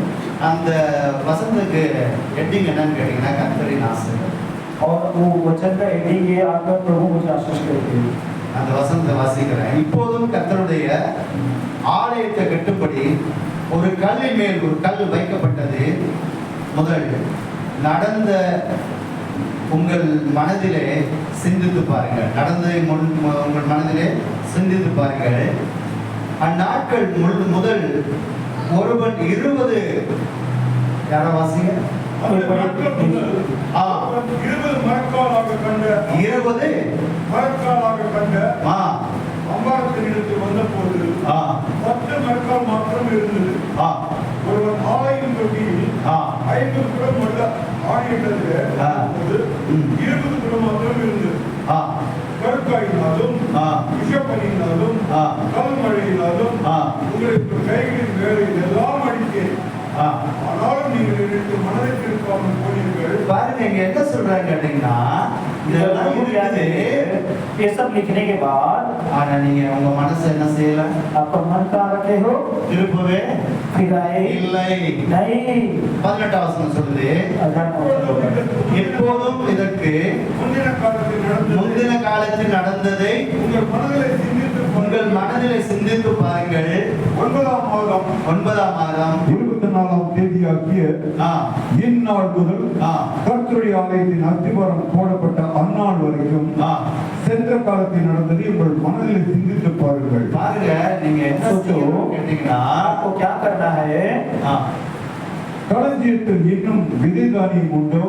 அந்த வசனத்துக்கு ஹெட்டிங் என்னன்னு கேட்டீங்கன்னா கர்த்தரின் ஆசை. और वो वचन का एडिंग ये आकर प्रभु मुझे आशीष करते हैं। அந்த வசனத்தை வாசிக்கிறேன். இப்போதும் கர்த்தருடைய ஆலயத்தை கட்டும்படி ஒரு கல்லின் மேல் ஒரு கல் வைக்கப்பட்டது. முதல் நடந்த உங்கள் மனதிலே சிந்தித்து பாருங்கள். நடந்ததை உங்கள் மனதிலே சிந்தித்து பாருங்கள். அந்நாட்கள் முதல் ஒருவன் 20 யார வாசிங்க 20 மரக்காலாக கண்ட 20 மரக்காலாக கண்ட அம்பாரத்தினிடத்தில் வந்தபோது 10 மரக்கால் மாத்திரம் இருந்தது. ஒருவன் ஆலயம் தொட்டியில் 5 குடம் உள்ள ஆடியிட்டது 20 குடம் மாத்திரம் இருந்தது. கருக்காயினாலும் விஷப்பனியினாலும் கல்மழையினாலும் உங்களுக்கு கைகளின் வேலையில் எல்லாம் அடித்தேன். ஆனாலும் நீங்கள் எனக்கு மனதை திருப்பாமல் போனீர்கள். பாருங்க இங்க என்ன சொல்றாங்க கேட்டீங்கன்னா இதெல்லாம் இருக்குது. ये सब लिखने के बाद ஆனா நீங்க உங்க மனசை என்ன செய்யல? आपका मन कहाँ रखे हो? திருப்பவே फिराए இல்லை. नहीं। 18 வசனம் சொல்லுது, எப்போதும் இதற்கு முந்தின காலத்தில் நடந்ததை உங்கள் மனதிலே சிந்தித்து பாருங்கள். 9ஆம் மாதம் 24ஆம் தேதியாகிய இந்நாள் முதல் கர்த்தருடைய ஆலயத்தின் அஸ்திவாரம் போடப்பட்ட அந்நாள் வரைக்கும் சென்ற காலத்தில் நடந்தது உங்கள் மனதில் சிந்தித்து பாருங்கள். பாருங்க நீங்க என்ன செய்யணும் கேட்டீங்கன்னா आपको क्या करना है? களஞ்சியத்தில் இன்னும் விதை தானியம் உண்டோ?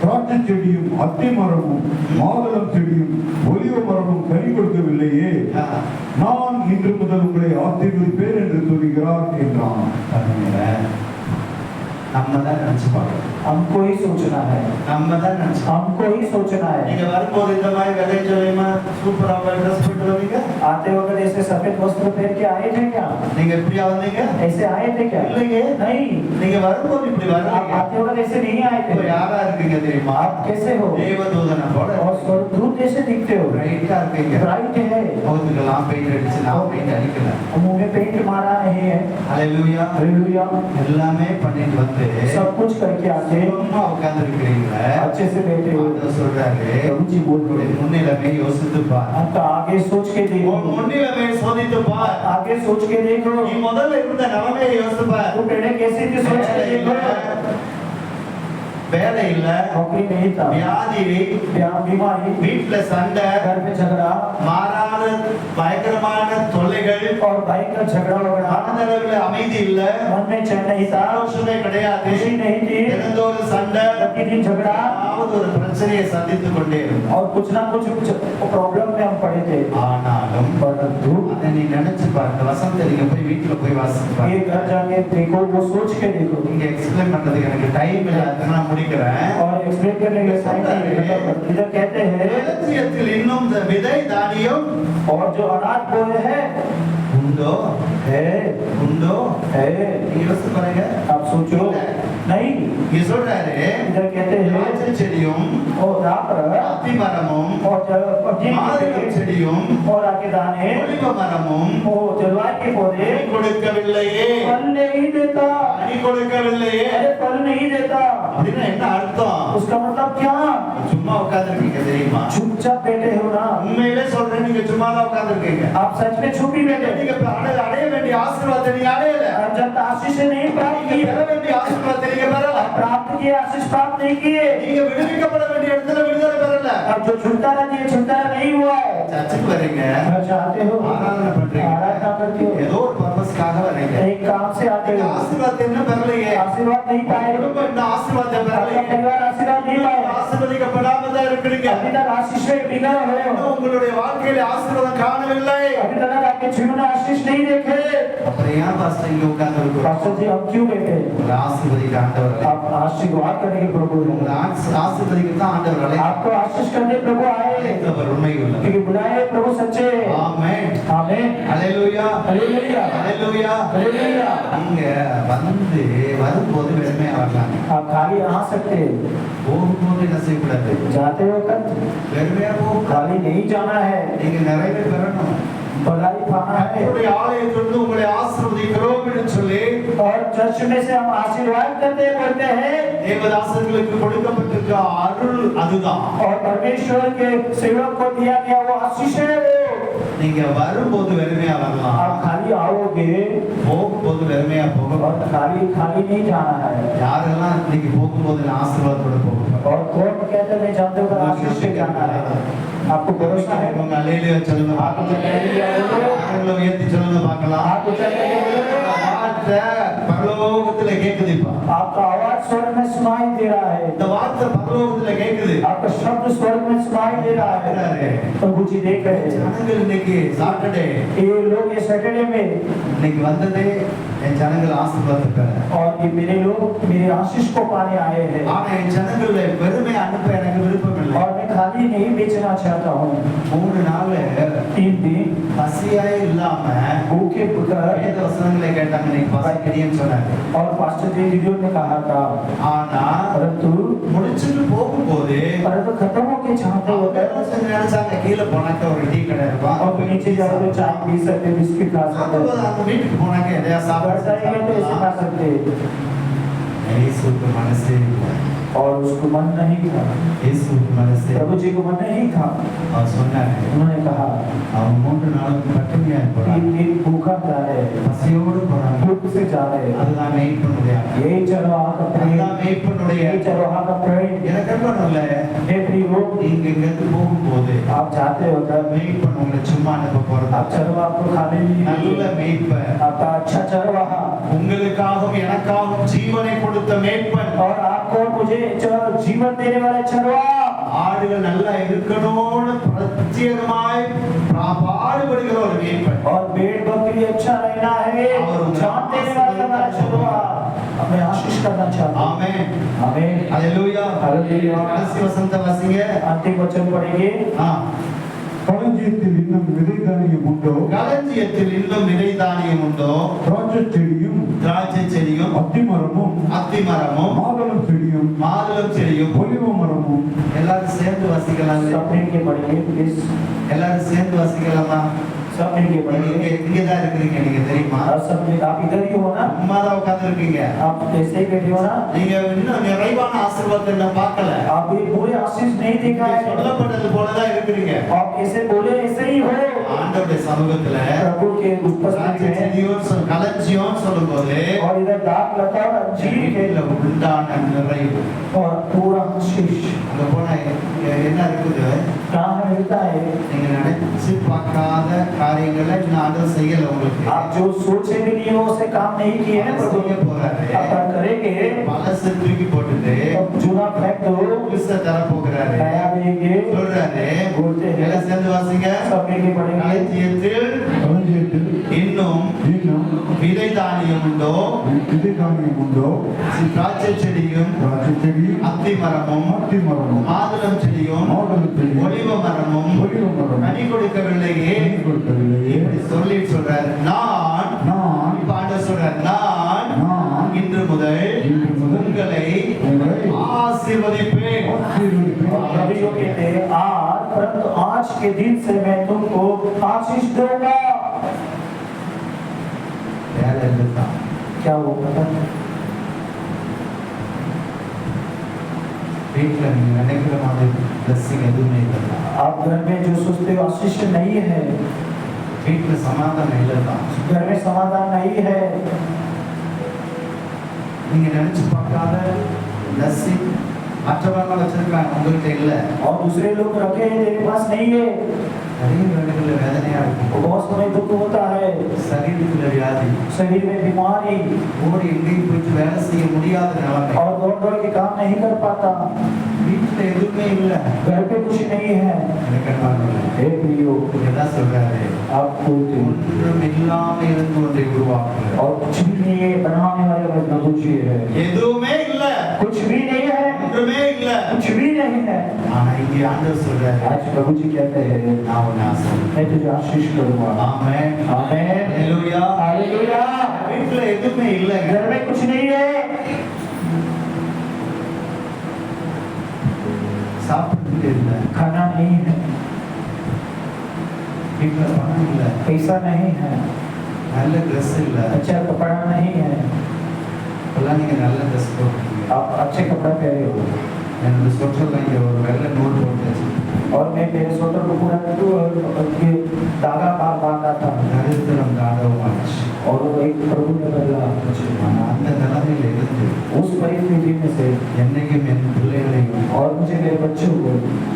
திராட்சை செடியும் அத்தி மரமும் மாதுளம் செடியும் ஒலிவ மரமும் கனி கொடுக்கவில்லையே. நான் இன்று முதல் உங்களை ஆசீர்வதிப்பேன் என்று சொல்கிறார் என்றான். நம்ம தான் நினைச்சு பார்க்கணும். हमको ही सोचना है, நம்ம தான் நினைச்சு हमको ही सोचना है। நீங்க வரும்போது இந்த மாதிரி வெள்ளை ஜோலியமா சூப்பரா ட்ரெஸ் போட்டு வந்தீங்க. आते वक्त ऐसे सफेद वस्त्र पहन के आए थे क्या? நீங்க எப்படியா வந்தீங்க? ऐसे आए थे क्या? இல்லையே. नहीं। நீங்க வரும்போது இப்படி आप வரல. आते वक्त ऐसे नहीं आए இப்போ थे। யாரா இருக்கீங்க தெரியுமா? आप कैसे हो? தேவதூதனை போல और स्वर्गदूत जैसे दिखते हो। ரைட்டா இருக்கீங்க. ब्राइट है। முகத்துக்கெல்லாம் பெயிண்ட் அடிச்சு நான் பெயிண்ட் அடிக்கல. मुंह में पेंट मारा नहीं है। ஹalleluya. हालेलुया। எல்லாமே பண்ணிட்டு வந்து सब कुछ करके आते சும்மா உட்கார்ந்து இருக்கீங்களே. अच्छे से बैठे हो। ஆண்டவர் சொல்றாரு, प्रभु जी बोल रहे हैं, முன்னிலைமை யோசித்து பார். आपका आगे सोच के உன் देखो। முன்னிலைமை சோதித்து பார். आगे सोच के देखो। நீ முதல்ல இருந்த நிலைமையை யோசித்து பார். वो पहले कैसे थे सोच के देखो। வேலை இல்ல, नौकरी नहीं था, வியாதி, बीमारी, வீட்டுல சண்டை, घर में झगड़ा மாறாத பயங்கரமான தொல்லைகள், और भयंकर झगड़ा वगड़ा, மனதளவில் அமைதி இல்ல, मन में चैन नहीं था, சந்தோஷமே கிடையாது, खुशी नहीं थी, தினந்தோறும் சண்டை, प्रतिदिन झगड़ा, ஏதாவது ஒரு பிரச்சனையை சந்தித்துக் கொண்டே இருந்தோம். और कुछ ना कुछ प्रॉब्लम में हम पड़े थे। ஆனாலும் परंतु அதை நீ நினைச்சு பாரு. இந்த வசனத்தை நீங்க போய் வீட்டுல போய் வாசிச்சு பாரு. ये घर जाके देखो, वो सोच के देखो। நீங்க எக்ஸ்பிளைன் பண்றதுக்கு எனக்கு டைம் இல்ல, அதனால நான் முடிக்கிறேன். और एक्सप्लेन करने के टाइम नहीं है। इधर कहते हैं களஞ்சியத்தில் இன்னும் இந்த விதை தானியம் और जो अनाज बोए हैं உண்டோ है நீங்க யோசிச்சு பாருங்க. आप सोचो नहीं। இங்க சொல்றாரு, इधर कहते हैं திராட்சை திராட்சை செடியும் और यहाँ पर அத்தி மரமும் और மாதுளை செடியும் और आगे दाने ஒலிவ மரமும் और जलवायु के पौधे கனி கொடுக்கவில்லையே, फल नहीं देता, கனி கொடுக்கவில்லையே. अरे फल नहीं देता, அப்படின்னா என்ன அர்த்தம்? उसका मतलब क्या? சும்மா உட்கார்ந்திருக்கீங்க தெரியுமா? चुपचाप बैठे हो ना, உண்மையிலே சொல்றேன், நீங்க சும்மா தான் உட்கார்ந்திருக்கீங்க. आप सच में चुप ही बैठे। நீங்க அடைய வேண்டிய ஆசீர்வாதத்தை நீங்க அடையல. और जब आशीष नहीं प्राप्त நீங்க किए, பெற வேண்டிய ஆசீர்வாதத்தை நீங்க பெறல. प्राप्त किए आशीष प्राप्त नहीं किए, நீங்க விடுவிக்கப்பட வேண்டிய இடத்துல விடுதலை பெறல. अब जो छुटकारा दिए छुटकारा नहीं हुआ है। சர்ச்சுக்கு வர்றீங்க, चाहते हो ஆராதனை பண்றீங்க, आराधना करते हो, ஏதோ ஒரு பர்பஸ்க்காக வர்றீங்க. एक काम से आते நீங்க हो, ஆசீர்வாதத்தை இன்னும் பெறலையே. आशीर्वाद नहीं पाए, குடும்பம் இன்னும் ஆசீர்வாதத்தை आपका பெறலையே. परिवार आशीर्वाद नहीं पाए, ஆசீர்வதிக்கப்படாம தான் இருக்கிறீங்க. अभी तक आशीष में बिगड़ हो, இன்னும் உங்களுடைய வாழ்க்கையில ஆசீர்வாதம் காணவில்லை. अभी तक आपके जीवन में आशीष नहीं देखे। அப்புறம் ஏன் பாஸ்டர் இங்க உட்கார்ந்து இருக்கிறோம்? पास्टर जी हम क्यों बैठे? உங்களை ஆசீர்வதிக்க ஆண்டவர் அழைத்தார். आप आशीर्वाद करने के प्रभु हैं। உங்களை ஆசீர்வதிக்க தான் ஆண்டவர் அழைத்தார். आपको आशीष करने प्रभु आए, அழைத்தவர் உண்மை உள்ளவர். क्योंकि बुलाए प्रभु सच्चे। ஆமென். आमीन, அல்லேலூயா. हालेलुया, அல்லேலூயா. हालेलुया। நீங்க வரும்போது வெறுமையா வரலாம். आप खाली आ सकते, போகும்போது என்ன செய்யக்கூடாது? जाते वक्त வெறுமையா போக खाली नहीं जाना है, நீங்க நிறைவே பெறணும். भलाई पाना है। கர்த்தருடைய ஆலயத்திலிருந்து உங்களை ஆசீர்வதிக்கிறோம் என்று சொல்லி और चर्च में से हम आशीर्वाद करते बोलते हैं, தேவதாசர்களுக்கு கொடுக்கப்பட்டிருக்க அருள் அதுதான். और परमेश्वर के सेवक को दिया गया वो आशीष है। वो நீங்க வரும்போது வெறுமையா வரலாம், आप खाली आओगे போகும்போது வெறுமையா போக और खाली खाली नहीं जाना है। யாரெல்லாம் இன்னைக்கு போகும்போது நான் ஆசீர்வாதத்தோட போக और कौन कहते नहीं जानते हो आशीष से जाना है? आपको भरोसा है? உங்க அல்லேலூயா சொல்லுங்க आप பார்க்கலாம். उसे हालेलुया बोलो, கரங்களை உயர்த்தி சொல்லுங்க பார்க்கலாம். आप उसे हालेलुया बोलो। வார்த்தை பரலோகத்துல கேக்குது. இப்ப आपका आवाज स्वर्ग में सुनाई दे रहा है, இந்த வார்த்தை பரலோகத்துல கேக்குது. आपका शब्द स्वर्ग में सुनाई दे रहा है। प्रभु जी देख रहे हैं, ஜனங்கள் இன்னைக்கு சாட்டர்டே ये लोग ये सैटरडे में இன்னைக்கு வந்ததே என் ஜனங்கள் ஆசீர்வாதத்தை और ये मेरे लोग मेरे आशीष को पाने आए हैं, ஆனா என் ஜனங்களை வெறுமை அனுப்ப எனக்கு விருப்பம் இல்லை. और मैं खाली नहीं बेचना चाहता हूँ। 3 நாள் 3 दिन பசியாயே இல்லாம भूखे पुकार வேத வசனங்களை கேட்டாங்க. நீங்க பசிக்கிறீன்னு சொன்னாங்க. और पास्टर जी वीडियो में कहा था, ஆனா परंतु முடிச்சுட்டு போகும்போது खत्म होके चाहते हो நினைச்சாங்க கீழே போனாக்க ஒரு டீ கடை இருக்கும், और नीचे जाओ तो चाय पी सकते, बिस्किट खा सकते, அந்த வீட்டுக்கு போனாக்க எதையா घर जाएंगे तो ऐसे खा सकते, இயேசுவுக்கு மனசே இல்லை. और उसको मन नहीं था, இயேசுவுக்கு மனசே प्रभु जी को मन नहीं था। அவர் சொன்னாங்க, उन्होंने कहा அவன் 3 நாளுக்கு பட்டினியா போறாங்க, 3 दिन भूखा जा रहे, பசியோடு போறாங்க. भूख से जा रहे, அதுதான் மெய்ப்பனுடைய यही चरवाहा का प्रेम, அதுதான் மெய்ப்பனுடைய यही चरवाहा का प्रेम। எனக்கு என்ன இல்ல. हे प्रियो, நீங்க இங்கிருந்து போகும்போது आप जाते हो तब மெய்ப்பன் உங்களை சும்மா அனுப்ப போறது. आप चरवाहा को खाने நல்ல नहीं, மெய்ப்பன், आपका अच्छा चरवाहा உங்களுக்காகவும் எனக்காகவும் ஜீவனை கொடுத்த மெய்ப்பன். और आपको मुझे जीवन देने वाले चरवाहा। ஆடுகள் நல்லா இருக்கணும்னு பிரத்யேகமாய் பாடுபடுகிற ஒரு மெய்ப்பன். और भेड़ बकरी अच्छा रहना है, जान देने वाला हमारा चरवाहा हमें आशीष करना चाहता है। ஆமென். आमीन, அல்லேலூயா. हालेलुया। கடைசி வசனத்தை வாசிங்க. अंतिम वचन पढ़ेंगे। களஞ்சியத்தில் இன்னும் விதை தானியம் உண்டோ, களஞ்சியத்தில் இன்னும் விதை தானியம் உண்டோ, திராட்சை செடியும் திராட்சை செடியும் அத்தி மரமும் அத்தி மரமும் மாதுளம் செடியும் மாதுளம் செடியும் ஒலிவ மரமும் எல்லாரும் சேர்ந்து வசிக்கலாம். सब मिलके पढ़ेंगे प्लीज, எல்லாரும் சேர்ந்து வசிக்கலாமா? सब मिलके நீங்க पढ़ेंगे। இங்கதான் இருக்கிறீங்க, நீங்க தெரியுமா? और सब आप इधर ही हो ना, சும்மா தான் உட்கார்ந்து இருக்கீங்க. आप ऐसे ही बैठे हो ना, நீங்க இன்னும் நிறைவான ஆசீர்வாதத்தை இன்னும் பார்க்கல. आप ये पूरे आशीष नहीं देखा है, சொல்லப்பட்டது போலதான் இருக்கிறீங்க. आप ऐसे बोले ऐसे ही हो। ஆண்டவருடைய சமூகத்துல प्रभु के उपस्थिति திராட்சை में செடியும் களஞ்சியம் சொல்லும்போது और इधर दाग लता और अंजीर के வீட்டுல உண்டான நிறைவு. और पूरा आशीष அங்க போனா என்ன இருக்குது? कहाँ मिलता है? நீங்க நினைச்சு பார்க்காத காரியங்களை இன்னும் ஆண்டவர் செய்யல உங்களுக்கு. आप जो सोचे भी नहीं हो उसे काम नहीं किए हैं प्रभु, செய்ய போறாரு. आप करेंगे, பழசு தூக்கி போட்டுட்டு चूना फेंक दो, புதுசை தர போகிறாரு. नया देंगे, சொல்றாரு. बोलते हैं। எல்லாம் சேர்ந்து வாசிங்க. सब मिलके पढ़ेंगे। களஞ்சியத்தில் களஞ்சியத்தில் இன்னும் இன்னும் விதை தானியம் உண்டோ, விதை தானியம் உண்டோ, திராட்சை செடியும் திராட்சை செடியும் அத்தி மரமும் அத்தி மரமும் மாதுளம் செடியும் மாதுளம் செடியும் ஒலிவ மரமும் ஒலிவ மரமும் கனி கொடுக்கவில்லையே. கனி கொடுக்கவில்லையே. இப்படி சொல்லி சொல்றாரு. நான் நான் இப்ப ஆண்டவர் சொல்றாரு, நான் நான் இன்று முதல் இன்று முதல் உங்களை உங்களை ஆசீர்வதிப்பேன். के दिन से मैं तुमको आशीष दूंगा। வேலை இல்லதான். क्या वो पता है? வீட்டுல நீங்க நினைக்கிற மாதிரி blessing எதுவுமே இல்லதான். आप घर में जो सोचते हो आशीष नहीं है, வீட்டுல சமாதானம் இல்லதான். घर में समाधान नहीं है। நீங்க நினைச்சு பார்க்காத blessing மற்றவங்க வச்சிருக்காங்க, உங்ககிட்ட இல்ல. और दूसरे लोग रखे हैं, तेरे पास नहीं है। நிறைய வேலைகள்ல வேதனையா இருக்கும். बहुत समय दुख होता है, சரீரத்துல வியாதி, शरीर में बीमारी, ஓடி எங்கேயும் போயிட்டு வேலை செய்ய முடியாத நிலைமை, और दौड़ दौड़ के काम नहीं कर पाता। வீட்டுல எதுவுமே இல்ல. घर पे कुछ नहीं है। எனக்கு என்ன हे प्रियो, என்ன சொல்றாரு? आप बोलते हो ஒன்றும் இல்லாம இருந்து ஒன்றை உருவாக்குற. और कुछ भी नहीं है, बनाने वाले का प्रभु जी है। எதுவுமே இல்ல, कुछ भी नहीं है, ஒன்றுமே இல்ல. कुछ भी नहीं है। ஆனா இங்க ஆண்டவர் சொல்றாரு, आज प्रभु जी कहते हैं, நான் உன்னை ஆசீர்வதிக்கிறேன். मैं तुझे आशीष करूंगा। ஆமென். आमेन, ஹalleluya. हालेलुया। வீட்டுல எதுவுமே இல்லங்க. घर में कुछ नहीं है, சாப்பிட்டு இல்ல, खाना नहीं है, வீட்டுல பணம் இல்ல, पैसा नहीं है, நல்ல ட்ரெஸ் இல்ல. अच्छा कपड़ा नहीं है। இப்பெல்லாம் நீங்க நல்ல ட்ரெஸ் போட்டுருக்கீங்க. आप अच्छे कपड़ा पहने हो, என்னோட சொற்றல இங்க ஒரு வெள்ளை நூல் போட்டு வச்சிருக்கேன். और मैं मेरे स्वेटर को पूरा धागा बांधा था, தரித்திரம் தாண்டவமாச்சு. और वो एक प्रभु ने बदला मुझे। ஆனா அந்த நிலைமையில இருந்து उस परिस्थिति में से என்னைக்கும் என் பிள்ளைகளையும் और मुझे मेरे बच्चों को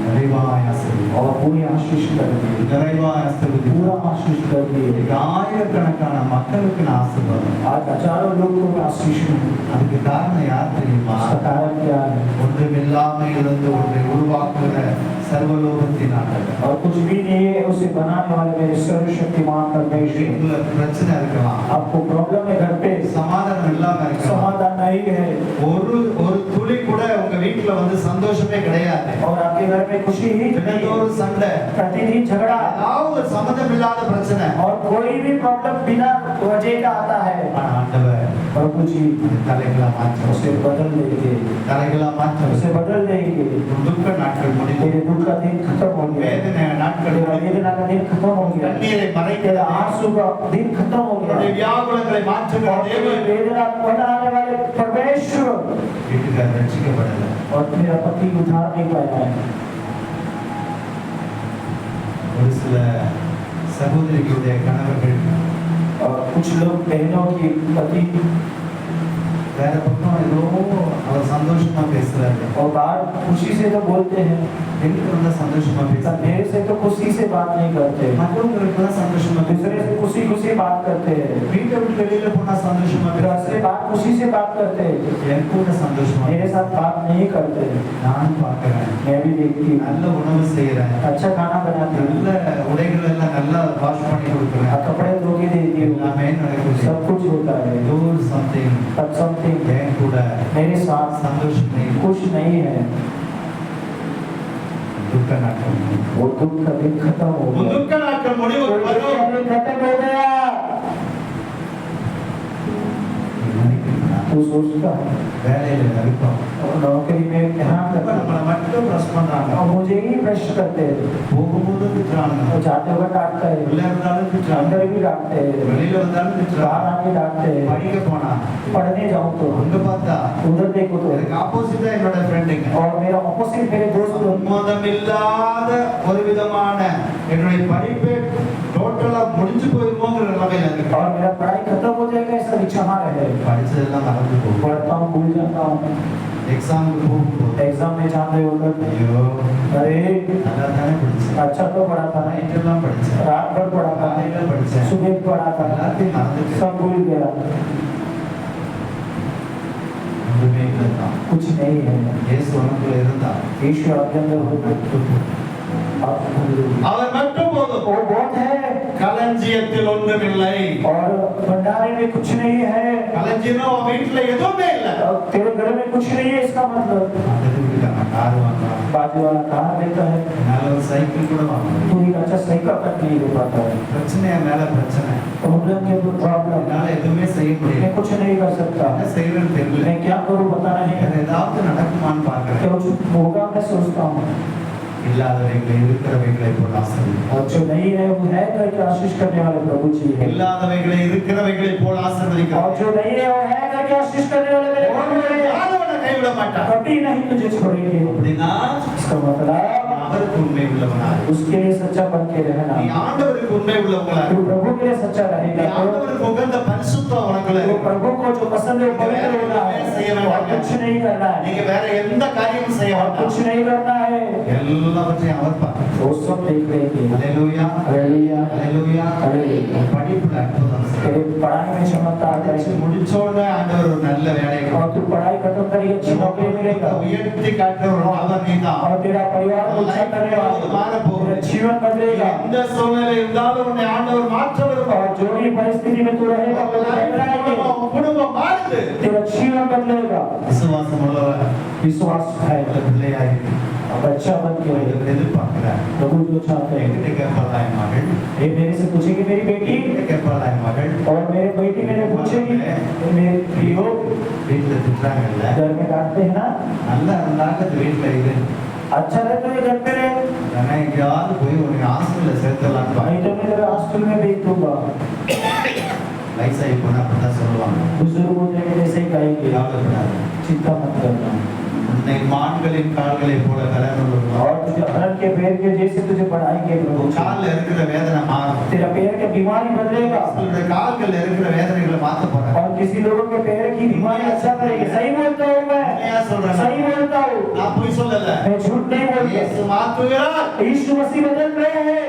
நிறைவாய் ஆசீர்வதி. और पूरी आशीष कर दिए, நிறைவாய் ஆசீர்வதி. पूरा आशीष कर दिए। இன்னைக்கு ஆயிரக்கணக்கான மக்களுக்கு நான் ஆசீர்வாதம். आज हजारों लोगों को आशीष दूं। அதுக்கு காரணம் யார் தெரியுமா? उसका कारण क्या है? ஒன்றுமில்லாமல் இருந்து ஒன்றை உருவாக்குகிற சர்வலோகத்தின் ஆண்டவர். और कुछ भी नहीं है, उसे बनाने वाले मेरे सर्वशक्तिमान परमेश्वर। வீட்டுல பிரச்சனை இருக்கலாம், आपको प्रॉब्लम है, घर पे சமாதானம் இல்லாம இருக்கலாம், समाधान नहीं है, ஒரு துளி கூட உங்க வீட்டுல வந்து சந்தோஷமே கிடையாது. और आपके घर में खुशी ही नहीं है, தினந்தோறும் சண்டை, प्रतिदिन झगड़ा, ஏதாவது சம்மந்தம் இல்லாத பிரச்சனை. और कोई भी प्रॉब्लम बिना वजह का आता है। ஆனா ஆண்டவர் प्रभु जी அந்த தலைகளை மாற்ற, उसे बदल देंगे, தலைகளை மாற்ற, उसे बदल देंगे। துக்க நாட்கள் முடிவு, तेरे दुख का दिन खत्म हो गया, வேதனை நாட்கள் तेरा முடிவு, वेदना का दिन खत्म हो गया, கண்ணீரை तेरा மறைக்கிற आंसू का दिन खत्म हो உன்னுடைய गया, வியாகுலங்களை மாற்றுகிற और तेरी தேவன் वेदना बनाने वाले परमेश्वर। வீட்டுக்காரர் ரட்சிக்கப்படல. और मेरा पति उधार नहीं पाया है। ஒரு சில சகோதரிகளுடைய கணவர்கள் और कुछ लोग बहनों की पति வேற பக்கம் ஏதோ அவர் சந்தோஷமா பேசுறாரு, और बाहर खुशी से तो बोलते हैं, எனக்கு ரொம்ப சந்தோஷமா पर பேசுறாரு, मेरे से तो खुशी से बात नहीं करते, மற்றவங்களுக்கு சந்தோஷமா दूसरे பேசுறாரு, से खुशी खुशी बात करते हैं, வீட்டை விட்டு வெளியில போனா சந்தோஷமா घर பேசுறாரு, से बात खुशी से बात करते हैं, என் கூட சந்தோஷமா मेरे साथ बात नहीं करते। நானும் பார்க்கிறேன், मैं भी देखती हूँ, நல்ல உணவு செய்யறேன், अच्छा खाना बनाती हूँ, நல்ல உடைகள் எல்லாம் நல்லா வாஷ் பண்ணி கொடுக்குறேன், कपड़े धो के देती हूँ, எல்லாமே நடக்குது. सब कुछ होता है, ஏதோ ஒரு something पर समथिंग என் கூட मेरे साथ சந்தோஷம் नहीं, कुछ नहीं है। துக்க நாட்கள் वो दुख का दिन खत्म हो गया, துக்க நாட்கள் முடிவுக்கு वो दुख வரும். का दिन खत्म हो गया। तू सोचता है வேலையில இருக்கும் और नौकरी में ध्यान இப்ப रखना, நம்மளை மட்டும் பிரஸ் பண்றாங்க, और मुझे ही प्रश्न करते हैं, போகும்போது திட்டுறாங்க, वो जाते हुए डांटता है, உள்ள இருந்தாலும் திட்டுறாங்க, अंदर भी डांटते हैं, வெளியில வந்தாலும் बाहर திட்டுறாங்க, आके डांटते हैं, படிக்க போனா पढ़ने जाऊँ तो அங்க பார்த்தா उधर देखो तो, எனக்கு ஆப்போசிட்டா என்னோட ஃப்ரெண்டுங்க और मेरा ऑपोजिट मेरे दोस्त लोग, சம்மதம் இல்லாத ஒரு விதமான என்னுடைய படிப்பே டோட்டலா முடிஞ்சு போயிருமோங்கிற நிலைமையில இருக்கு. और मेरा पढ़ाई खत्म हो जाएगा ऐसा विचार है, படிச்சதெல்லாம் மறந்து போகும், पढ़ता हूँ भूल जाता हूँ, எக்ஸாமுக்கு போகும்போது एग्जाम में जाते हो कर, ஐயோ अरे நல்லா தானே படிச்சேன், अच्छा तो पढ़ा था, நைட் எல்லாம் படிச்சேன், रात भर पढ़ा था, காலையில படிச்சேன், सुबह पढ़ा था, எல்லாத்தையும் மறந்துட்டேன், सब भूल गया, ஒன்றுமே இல்லைதான். कुछ नहीं है। இயேசு உனக்குள்ள இருந்தா यीशु आपके अंदर होगा, आप அவர் மட்டும் போதும். वो बहुत है, களஞ்சியத்தில் ஒன்றுமில்லை, और भंडारे में कुछ नहीं है, களஞ்சியம் உன் வீட்டுல எதுவுமே இல்லை. और तेरे घर में कुछ नहीं है, इसका मतलब கார் வாங்கலாம், बाजू वाला कार लेता है, என்னால ஒரு சைக்கிள் கூட வாங்க முடியும். तू एक अच्छा साइकिल तक नहीं ले पाता है, பிரச்சனையா மேல பிரச்சனை, प्रॉब्लम के ऊपर प्रॉब्लम, என்னால எதுவுமே செய்ய मैं முடியல, कुछ नहीं कर सकता, என்ன செய்யறதுன்னு தெரியல, मैं क्या करूं पता नहीं, வேற ஏதாவது நடக்குமான்னு பாக்குறேன். क्या कुछ होगा मैं सोचता हूँ, இல்லாதவைகளை இருக்கிறவைகளை போல ஆசீர்வதிக்கிறேன். और जो नहीं है वो है करके आशीष करने वाले प्रभु जी है। இல்லாதவைகளை இருக்கிறவைகளை போல और ஆசீர்வதிக்கிறேன். जो नहीं है वो है करके आशीष करने वाले मेरे प्रभु है। யாரும் கைவிட மாட்டார். कभी नहीं तुझे छोड़ेंगे। அப்படின்னா इसका मतलब அவருக்கு உண்மை உள்ளவனாய் उसके लिए सच्चा बन के रहना। நீ ஆண்டவருக்கு உண்மை உள்ளவனாய் तू प्रभु के लिए सच्चा நீ रहेगा तो ஆண்டவருக்கு உகந்த பரிசுத்தம் உனக்குள்ள तो இருக்கு. प्रभु को जो पसंद है वो पवित्र होना है और कुछ नहीं करना है நீங்க வேற எந்த காரியமும் செய்ய और कुछ வேண்டாம். नहीं करना है। எல்லாவற்றையும் அவர் பார்க்கிறார். वो सब देख लेंगे। ஹalleluya हालेलुया ஹalleluya. हालेलुया। படிப்புல அற்புதம் செய்வார். तेरे पढ़ाई में चमत्कार படிச்சு करेंगे முடிச்ச உடனே ஆண்டவர் ஒரு நல்ல வேலையை और तू पढ़ाई खत्म करेगी अच्छी नौकरी मिलेगा உயர்த்தி காட்டுற ஒரு நபர் நீதான். और तेरा परिवार को अच्छा करने वाला तेरा जीवन बदलेगा எந்த சூழ்நிலை இருந்தாலும் உன்னை ஆண்டவர் மாற்ற விரும்புகிறார். और जो भी परिस्थिति में तू रहेगा वो बदलाएंगे। குடும்பம் மாறுது. तेरा जीवन बदलेगा। விசுவாசம் உள்ளவர் विश्वास है பிள்ளையாய் अब अच्छा बन के रहेगा। எதிர்பார்க்கிறார். प्रभु जो चाहते हैं என்கிட்ட கேட்பாளா என் மகள், ये मेरे से पूछेगी मेरी बेटी என்கிட்ட கேட்பாளா என் மகள், और मेरे बेटी मेरे पूछेगी मेरे प्रियो வீட்டுல திட்டுறாங்கல்ல, घर में डांटते हैं ना நல்லா இருந்தாங்க இந்த வீட்டுல இது अच्छा रहता है घर पे रहे ஆனா எங்கேயாவது போய் உனக்கு ஹாஸ்பிட்டல்ல சேர்த்துடலான்னு பாரு. नहीं तो मैं तेरे हॉस्टल में भेज दूंगा। வயசாகி போனா அப்படிதான் சொல்லுவாங்க. बुजुर्ग हो जाएंगे जैसे ही कहेंगे கவலைப்படாத. चिंता मत करना உன்னை மான்களின் கால்களை போல கலந்து और तुझे हरण के पैर के जैसे तुझे बढ़ाएंगे प्रभु। கால்ல இருக்கிற வேதனை மாறும். तेरा पैर के बीमारी बदलेगा உங்களுடைய கால்கள்ல இருக்கிற வேதனைகளை மாத்த போறாங்க. और किसी लोगों के पैर की बीमारी अच्छा करेगी। सही बोलता हूँ मैं உண்மையா சொல்றேன். सही बोलता हूँ நான் பொய் சொல்லல. मैं झूठ नहीं बोलता। இயேசு மாற்றுகிறார். यीशु मसीह बदल रहे हैं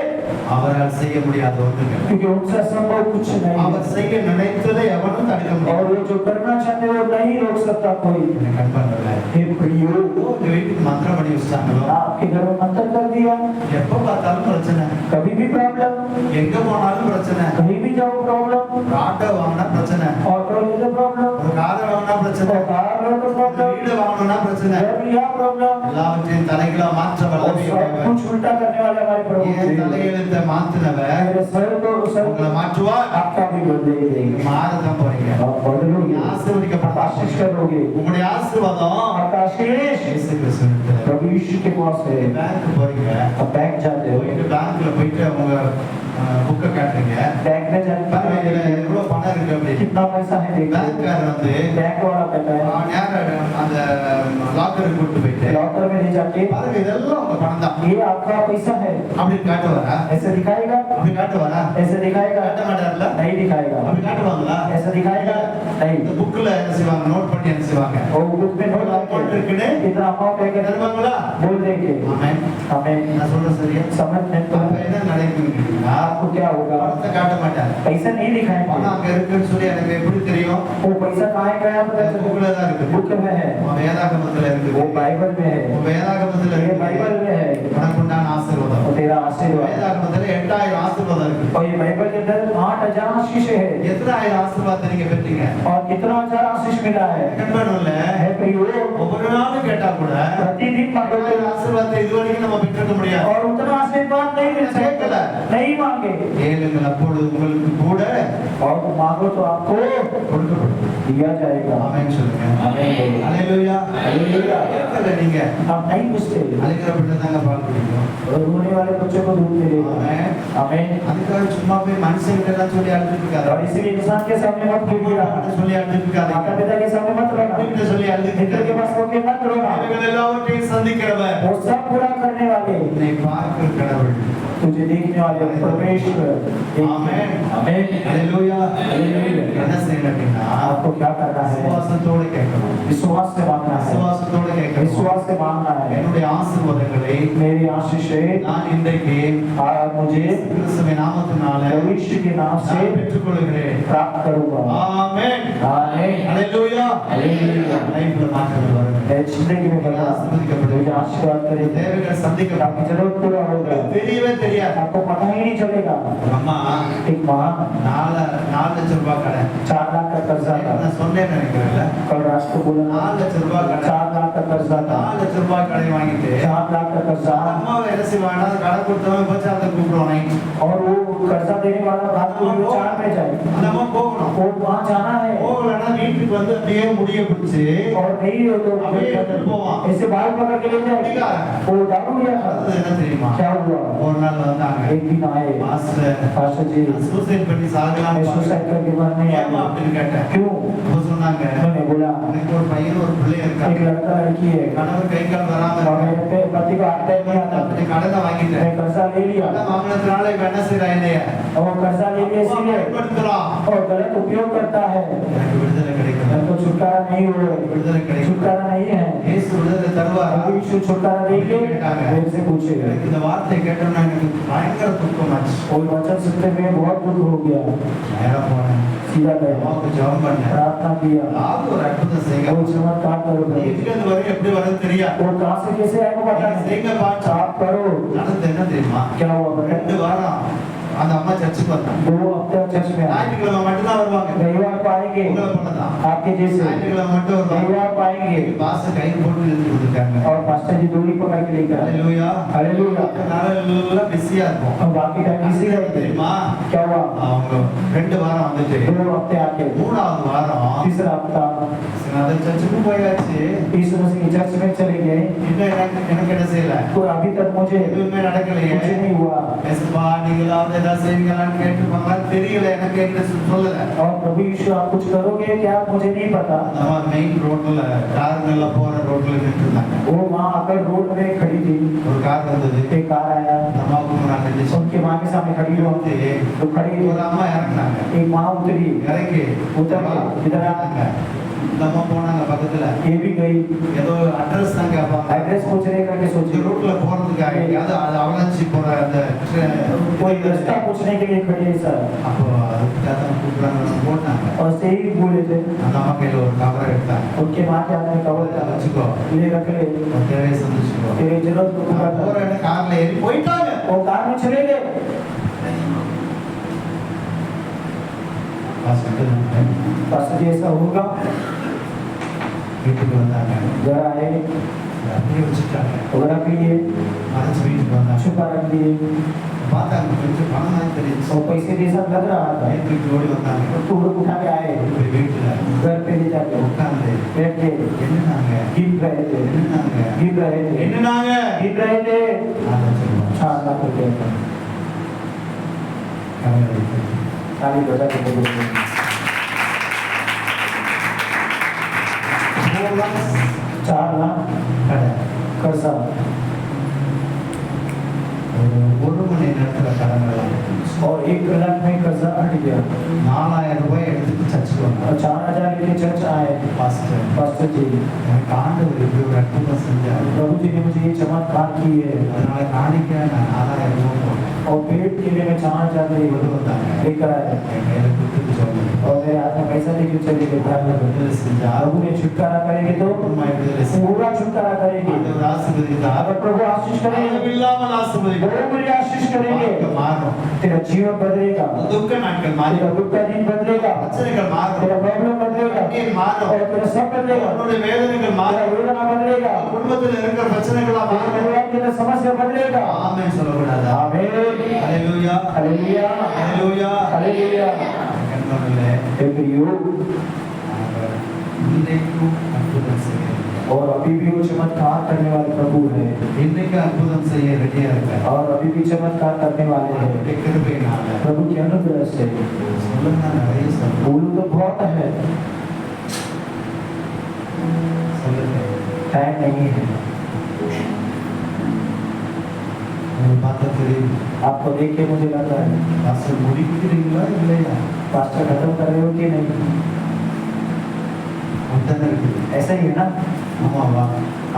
அவரால் செய்ய முடியாத ஒன்றுமில்லை. क्योंकि उनसे असंभव कुछ नहीं அவர் है செய்ய நினைத்ததை எவனும் தடுக்க முடியாது. और वो जो करना चाहते हैं वो नहीं रोक सकता कोई। என்னை கண்பண்றல. हे प्रियो உங்க வீட்டுக்கு மந்திரம் பண்ணி வச்சிட்டாங்களோ, आपके घर में मंत्र कर दिया எப்ப பார்த்தாலும் பிரச்சனை, कभी भी प्रॉब्लम எங்க போனாலும் பிரச்சனை, कहीं भी जाओ प्रॉब्लम ஒரு ஆட்டோ வாங்கினா பிரச்சனை, ऑटो ले लो प्रॉब्लम ஒரு காரை வாங்கினா பிரச்சனை, कार लो तो ஒரு प्रॉब्लम வீடு வாங்கணும்னா பிரச்சனை. घर लिया प्रॉब्लम எல்லாவற்றையும் தலைகளா மாற்ற और வல்லமை सब உடையவர். कुछ उल्टा करने वाले हमारे प्रभु என் जी। தலையெழுத்தை மாற்றினவர் मेरे सर को உங்களை सर மாற்றுவார். आपका भी बदले देंगे மாறதான் போறீங்க. आप बदलोगे நீங்க ஆசீர்வதிக்கப்பட்ட आशीष करोगे உங்களுடைய ஆசீர்வாதம் आपका आशीष இயேசு கிறிஸ்துவின் प्रभु यीशु के पास है। பேங்க் போறீங்க, अब बैंक जाते हो போயிட்டு பேங்க்ல போயிட்டு அவங்க புக்கை காட்டுறீங்க, बैंक में जाते பாருங்க இதுல हैं எவ்வளவு பணம் இருக்கு அப்படி. कितना पैसा है देखो பேங்க்காரர் வந்து बैंक वाला कहता है நேரம் அந்த லாக்கருக்கு கூட்டு போயிட்டு लॉकर में ले जाके பாருங்க இதெல்லாம் உங்க பணம் தான் ये आपका पैसा है அப்படின்னு காட்டுவாரா? ऐसे दिखाएगा அப்படி காட்டுவாரா? ऐसे दिखाएगा காட்ட மாட்டார்ல? नहीं दिखाएगा அப்படி காட்டுவாங்களா? ऐसा दिखाएगा नहीं இந்த புக்ல என்ன செய்வாங்க, நோட் பண்ணி என்ன செய்வாங்க, और बुक में नोट अमाउंट இருக்குன்னு कितना अमाउंट है क्या தருவாங்களா? बोल देंगे ஆமென். हमें நான் சொல்றது சரியா? समझ नहीं அப்ப पड़ा என்ன நடக்குதுன்னா आपको क्या होगा பணத்தை காட்ட மாட்டாங்க. पैसा नहीं பணம் दिखाएंगे அங்க இருக்குன்னு சொல்லி எனக்கு எப்படி தெரியும்? वो पैसा कहाँ है गया पता புக்ல चले தான் இருக்குது. बुक में है உன் வேதாகமத்துல இருக்குது. वो बाइबल में है உன் வேதாகமத்துல ये இருக்குது. बाइबल में है உனக்கு உண்டான ஆசீர்வாதம். और तेरा आशीर्वाद வேதாகமத்துல 8000 ஆசீர்வாதம் இருக்கு. और ये बाइबल के अंदर 8000 आशीष है எத்தனை ஆயிரம் ஆசீர்வாதத்தை நீங்க பெற்றீங்க? और कितना हजार आशीष मिला है கண்பனுள்ள है प्रियो ஒவ்வொரு நாளும் கேட்டா கூட प्रतिदिन मांगोगे ஆயிரம் ஆசீர்வாதத்தை இதுவரைக்கும் நம்ம பெற்றிருக்க முடியாது. और उतना आशीर्वाद नहीं मिल सकता नहीं मांगे கேளுங்கள் அப்பொழுது உங்களுக்கு கூட और मांगो तो आपको கொடுக்கப்படும். दिया जाएगा ஆமென் சொல்லுங்க. आमीन அல்லேலூயா. हालेलुया கேட்கல நீங்க. आप नहीं पूछते அழுகிறப்பட்டு தாங்க பால் குடிக்கும். और रोने वाले बच्चों को दूध मिलेगा ஆமென். आमीन அதுக்காக சும்மா போய் மனுஷங்கிட்ட எல்லாம் சொல்லி அழுதுட்டு இருக்காத. और इसलिए इंसान के सामने मत गिड़गिड़ा சொல்லி அழுதுட்டு माता இருக்காதீங்க. पिता के सामने मत रोना வீட்டுல சொல்லி அழுதுட்டு मित्र के இருக்காதீங்க. पास होके मत रोना இவைகள் எல்லாவற்றையும் சந்திக்கிறவர் वो सब पूरा करने वाले உன்னை பார்க்கிற கடவுள். तुझे देखने वाले परमेश्वर आमीन। आमीन அல்லேலூயா. हालेलुया என்ன செய்யணும் அப்படின்னா आपको क्या करना है விசுவாசத்தோட கேட்கணும். विश्वास से मांगना है விசுவாசத்தோட கேட்கணும். विश्वास से मांगना है என்னுடைய ஆசீர்வாதங்களை मेरी आशीष है நான் இன்றைக்கு आज मुझे கிறிஸ்துவின் நாமத்தினால भविष्य के नाम से நான் பெற்றுக்கொள்கிறேன். प्राप्त करूंगा ஆமென். आमीन அல்லேலூயா. हालेलुया லைஃப்ல மாற்றங்கள் வரும். मेरी जिंदगी में बदलाव मुझे आशीर्वाद करे தேவைகள் சந்திக்கப்படும். आपकी जरूरत पूरा होगा தெரியவே தெரியாது. आपको पता ही नहीं चलेगा அம்மா एक माँ 4 லட்சம் ரூபாய் கடன் 4 लाख का कर्जा था நான் சொன்னேன்னு நினைக்கிறேன்ல. कल रात को बोला 4 லட்சம் ரூபாய் கடன் 4 लाख का कर्जा था 4 லட்சம் ரூபாய் கடன் வாங்கிட்டு 4 लाख का कर्जा அம்மாவை என்ன செய்வாங்கன்னா கடன் கொடுத்தவன் பச்சாத கூப்பிடுவாங்க. और वो कर्जा देने वाला रात को 4 में जाए அந்த அம்மா போகணும். वो वहाँ जाना है போகலன்னா வீட்டுக்கு வந்து அப்படியே முடிய பிடிச்சு और नहीं हो तो அப்படியே எடுத்துட்டு போவான். ऐसे बाल पकड़ के ले जाए குடிகாரன். वो दारू लिया था அது என்ன தெரியுமா? क्या हुआ ஒரு நாள் வந்தாங்க, एक दिन आए மாஸ்டர் पास्टर जी சூசைட் பண்ணி சாகலாம் मैं सुसाइड करके मरने ஏமா आया அப்படின்னு கேட்டேன். क्यों அப்ப சொன்னாங்க, उन्होंने बोला எனக்கு ஒரு பையன் ஒரு பிள்ளை एक இருக்காங்க, लड़का लड़की है கணவர் கை கால் வராம और இருக்காங்க. मेरे पे पति को हाथ पैर नहीं आता அப்படி கடனை வாங்கிட்டேன். मैं कर्जा ले लिया கடன் வாங்கினதுனால இவன் என்ன செய்றான் என்னைய और कर्जा ले लिया इसीलिए பயன்படுத்துறான். और गलत उपयोग करता है எனக்கு விடுதலை கிடைக்கும், मैं तो छुटकारा नहीं हुए விடுதலை கிடைக்கும். छुटकारा नहीं है இயேசு விடுதலை தருவாரா? प्रभु यीशु छुटकारा देंगे मेरे से पूछेगा எனக்கு இந்த வார்த்தையை கேட்டோம்னா எனக்கு பயங்கர துக்கமாச்சு. और वचन सुनते में बहुत दुख हो गया நேரா போனேன், सीधा गया அம்மாவுக்கு ஜெபம் பண்ணேன். प्रार्थना किया ஏதாவது ஒரு அற்புதம் செய்யுங்க. वो चमत्कार करो நீ எங்க இருந்து வரும் எப்படி வரும்னு தெரியாது. वो कहाँ से कैसे आएगा पता நீங்க नहीं செய்யுங்க பாட்டு. आप करो நடந்தது என்ன தெரியுமா? क्या हुआ बताए 2 வாரம் அந்த அம்மா சர்ச்சுக்கு வந்தாங்க. 2 हफ्ते चर्च में आए। ஞாயிற்றுக்கிழமை மட்டும்தான் வருவாங்க. रविवार को आएंगे உங்களை பண்ணதான் आपके जैसे ஞாயிற்றுக்கிழமை மட்டும் வருவாங்க. रविवार को आएंगे பாச கை போட்டு எழுதி கொடுத்துருக்காங்க. और पास्टर जी डोरी पकड़ के लेकर आए ஹalleluya. हालेलुया நாளெல்லாம் பிஸியா இருக்கும். हम बाकी टाइम इसी அது रहते தெரியுமா? क्या हुआ அவங்க 2 வாரம் வந்துட்டு 2 हफ्ते आके 3வது வாரம் तीसरा हफ्ता அந்த சர்ச்சுக்கு போயாச்சு. यीशु मसीह की चर्च में चले गए இன்னும் எனக்கு என்ன செய்யல, तो अभी तक मुझे எதுவுமே நடக்கலையே. कुछ नहीं हुआ ஏசப்பா நீங்களாவது ஏதாவது செய்வீங்களான்னு கேட்டுப்பாங்களான்னு தெரியல, எனக்கு என்ன சொல்லல. और प्रभु यीशु आप कुछ करोगे क्या मुझे नहीं पता நம்ம மெயின் ரோட்ல காருங்கெல்லாம் போற ரோட்ல நின்று இருந்தாங்க. वो वहाँ आकर रोड में खड़ी थी ஒரு கார் வந்தது, एक कार आया அம்மாவுக்கு முன்னாடி நின்னுச்சு. उनके माँ के सामने खड़ी हुई வந்து तो खड़ी ஒரு அம்மா இறங்குனாங்க. एक माँ उतरी இறங்கி उतरी इधर आ இறங்குனாங்க. இந்த அம்மா போனாங்க பக்கத்துல, ये भी गई ஏதோ அட்ரஸ் தான் கேட்பாங்க. एड्रेस पूछने करके இந்த सोची ரூட்ல போறதுக்காக அது அது அவலாஞ்சி போற அந்த कोई रास्ता पूछने के लिए खड़ी है सर அப்போ அதுக்காக தான் கூப்பிடுறாங்க போட்டாங்க. और से ही बोले थे அந்த அம்மா கையில ஒரு கவரை எடுத்தாங்க. उनके माँ के हाथ में कवर था வச்சுக்கோ, ले रख ले உன் தேவையை சந்திச்சுக்கோ. तेरे जरूरत को पूरा कर போறேன்னு கார்ல ஏறி போயிட்டாங்க. वो कार में चले गए पास्टर जी ऐसा होगा வீட்டுக்கு வந்தாங்க, घर आए அப்படியே வச்சுட்டாங்க. और रख लिए மறைச்சு வீட்டுக்கு வந்தாங்க. छुपा रख दिए பார்த்தாங்க கொஞ்சம் பணம் மாதிரி தெரியுது. और पैसे जैसा लग रहा था வீட்டுக்கு ஓடி வந்தாங்க. तो वो उठा के आए போய் வீட்டுல घर पे ले जाके உட்கார்ந்து बैठे என்னன்னாங்க गिन रहे थे என்னன்னாங்க गिन रहे थे என்னன்னாங்க गिन रहे थे நான் சொல்லுவேன் 4 लाख रुपए ताली बजा के बोलो 4 लाख கடை कर्जा ஒரு மணி நேரத்துல கடன்கள் और 1 लाख में कर्जा हट गया 4000 ரூபாய் எடுத்துட்டு சர்ச்சுக்கு வந்தாங்க. और 4000 लेके चर्च आए பாஸ்டர் पास्टर जी எனக்கு ஆண்டவர் இப்படி ஒரு அற்புதம் செஞ்சார். प्रभु जी ने मुझे ये चमत्कार की है அதனால காணிக்க நான் 4000 ரூபாய் போட்டேன். और पेट के लिए मैं 4000 கொண்டு வந்தாங்க. लेकर आए என் கையில கொடுத்துட்டு சொன்னேன், और मेरे हाथ में पैसा लेके चले गए விடுதலை செஞ்சார். प्रभु ने छुटकारा करेंगे तो உண்மையை விடுதலை செஞ்சார். पूरा छुटकारा करेंगे ஆண்டவர் ஆசீர்வதித்தார். अगर प्रभु आशीष करेंगे அளவில்லாமல் ஆசீர்வதித்தார். वो मुझे आशीष करेंगे வாழ்க்கை மாறும். तेरा जीवन बदलेगा துக்க நாட்கள் மாறி तेरा दुख का दिन बदलेगा பிரச்சனைகள் மாறும். तेरा प्रॉब्लम बदलेगा கண்ணீர் மாறும். और तेरा सब बदलेगा உன்னுடைய வேதனைகள் மாறும். तेरा वेदना बदलेगा குடும்பத்தில் இருக்கிற பிரச்சனைகளா तेरे மாறும். परिवार की समस्या बदलेगा ஆமென் சொல்லக்கூடாதா? आमीन ஹalleluya हालेलुया ஹalleluya. हालेलुया கண்மணிகளே, हे प्रियो அவர் இன்றைக்கும் அற்புதம் செய்கிறார். और अभी भी वो चमत्कार करने वाले प्रभु है இன்னைக்கு அற்புதம் செய்ய ரெடியா இருக்கார். और अभी भी चमत्कार करने वाले हैं அவருடைய கிருபையினால प्रभु के अनुग्रह से சொல்லுங்க, நிறைய சொல்லுங்க. बोलू तो बहुत है சொல்லுங்க. टाइम नहीं है உங்களை பார்த்தா தெரியும். आपको देख के मुझे लग रहा है பாஸ்டர் முடிக்கிறீங்களா இல்லையா? पास्टर खत्म कर रहे हो कि नहीं அப்படித்தானே இருக்குது. ऐसा ही है ना ஆமாவா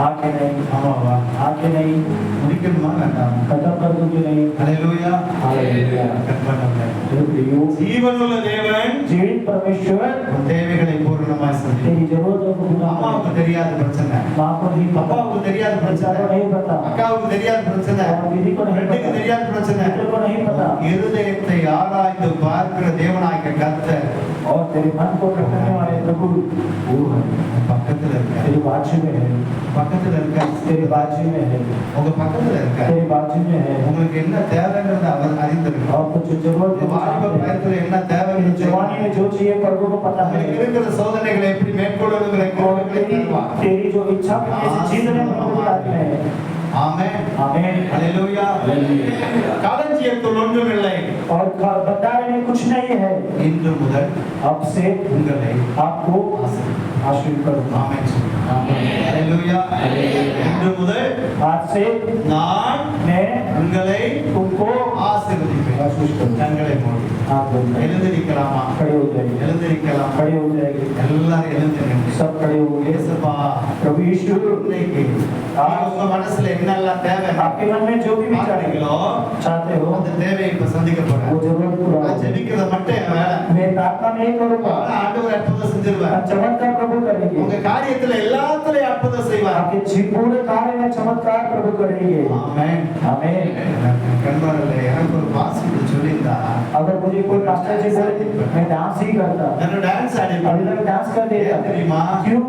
आके नहीं ஆமாவா आके नहीं முடிக்கணுமா வேண்டாமா? खत्म कर दो कि नहीं ஹalleluya हालेलुया கண்மணிகளே, हे प्रियो ஜீவனுள்ள தேவன் जीवित परमेश्वर உன் தேவைகளை பூரணமாய் சந்திப்பார். तेरी जरूरतों को पूरा அம்மாவுக்கு தெரியாத பிரச்சனை, माँ को नहीं पता அப்பாவுக்கு தெரியாத पिता பிரச்சனை, को नहीं पता அக்காவுக்கு தெரியாத பிரச்சனை, और दीदी को नहीं ஃப்ரெண்டுக்கு पता தெரியாத பிரச்சனை, मित्र को नहीं पता இருதயத்தை ஆராய்ந்து பார்க்கிற தேவனாகிய கர்த்தர் और तेरे मन को रखने वाले प्रभु वो है, பக்கத்துல இருக்க तेरे बाजू में है, பக்கத்துல இருக்க तेरे बाजू में है, உங்க பக்கத்துல இருக்க तेरे बाजू में है। உங்களுக்கு என்ன தேவைங்கிறத அவர் அறிந்திருக்கிறார். और कुछ जरूरत உங்க வாலிப பிராயத்துல என்ன தேவைன்னு जवानी में जो चाहिए प्रभु को पता है। உங்களுக்கு இருக்கிற சோதனைகளை எப்படி மேற்கொள்ளணுங்கிற और கிருபைகளை தருவார். तेरी जो इच्छा को कैसे जीतने में प्रभु आते हैं। ஆமென். आमीन। ஹalleluya. களஞ்சியத்தில் ஒன்றுமில்லை. और भंडार में कुछ नहीं है। இன்று முதல் अब से உங்களை आपको आशीर्वाद करूंगा। ஆமென். ஹalleluya. இன்று முதல் आज से நான் मैं உங்களை तुमको ஆசீர்வதிப்பேன். आशीष करूंगा। கண்களை மூடி आप बोल எழுந்திருக்கலாமா? खड़े हो जाएंगे, எழுந்திருக்கலாம். खड़े हो जाएंगे, எல்லாரும் எழுந்திருங்க. सब खड़े हो गए। இயேசுப்பா, प्रभु यीशु இன்னைக்கு உங்க மனசுல என்னெல்லாம் தேவை आपके मन में जो भी विचार பார்க்கிறீங்களோ चाहते हो அந்த தேவையை இப்ப சந்திக்கப்படும். वो जरूरत पूरा நான் हो। ஜெபிக்கிறத மட்டும் என் வேலை. मैं प्रार्थना नहीं करूंगा, ஆனா ஆண்டவர் அற்புதம் செஞ்சிருவார். चमत्कार प्रभु करेंगे। உங்க காரியத்துல எல்லாத்துலயும் அற்புதம் செய்வார். आपके पूरे कार्य में चमत्कार प्रभु करेंगे। ஆமென். आमीन। கண்பாரல்ல எனக்கு ஒரு வாசிப்பு சொல்லியிருந்தா अगर मुझे कोई मास्टर जी बोले मैं डांस ही करता, நான் டான்ஸ் ஆடி अभी तक डांस कर देता, தெரியுமா? क्यों?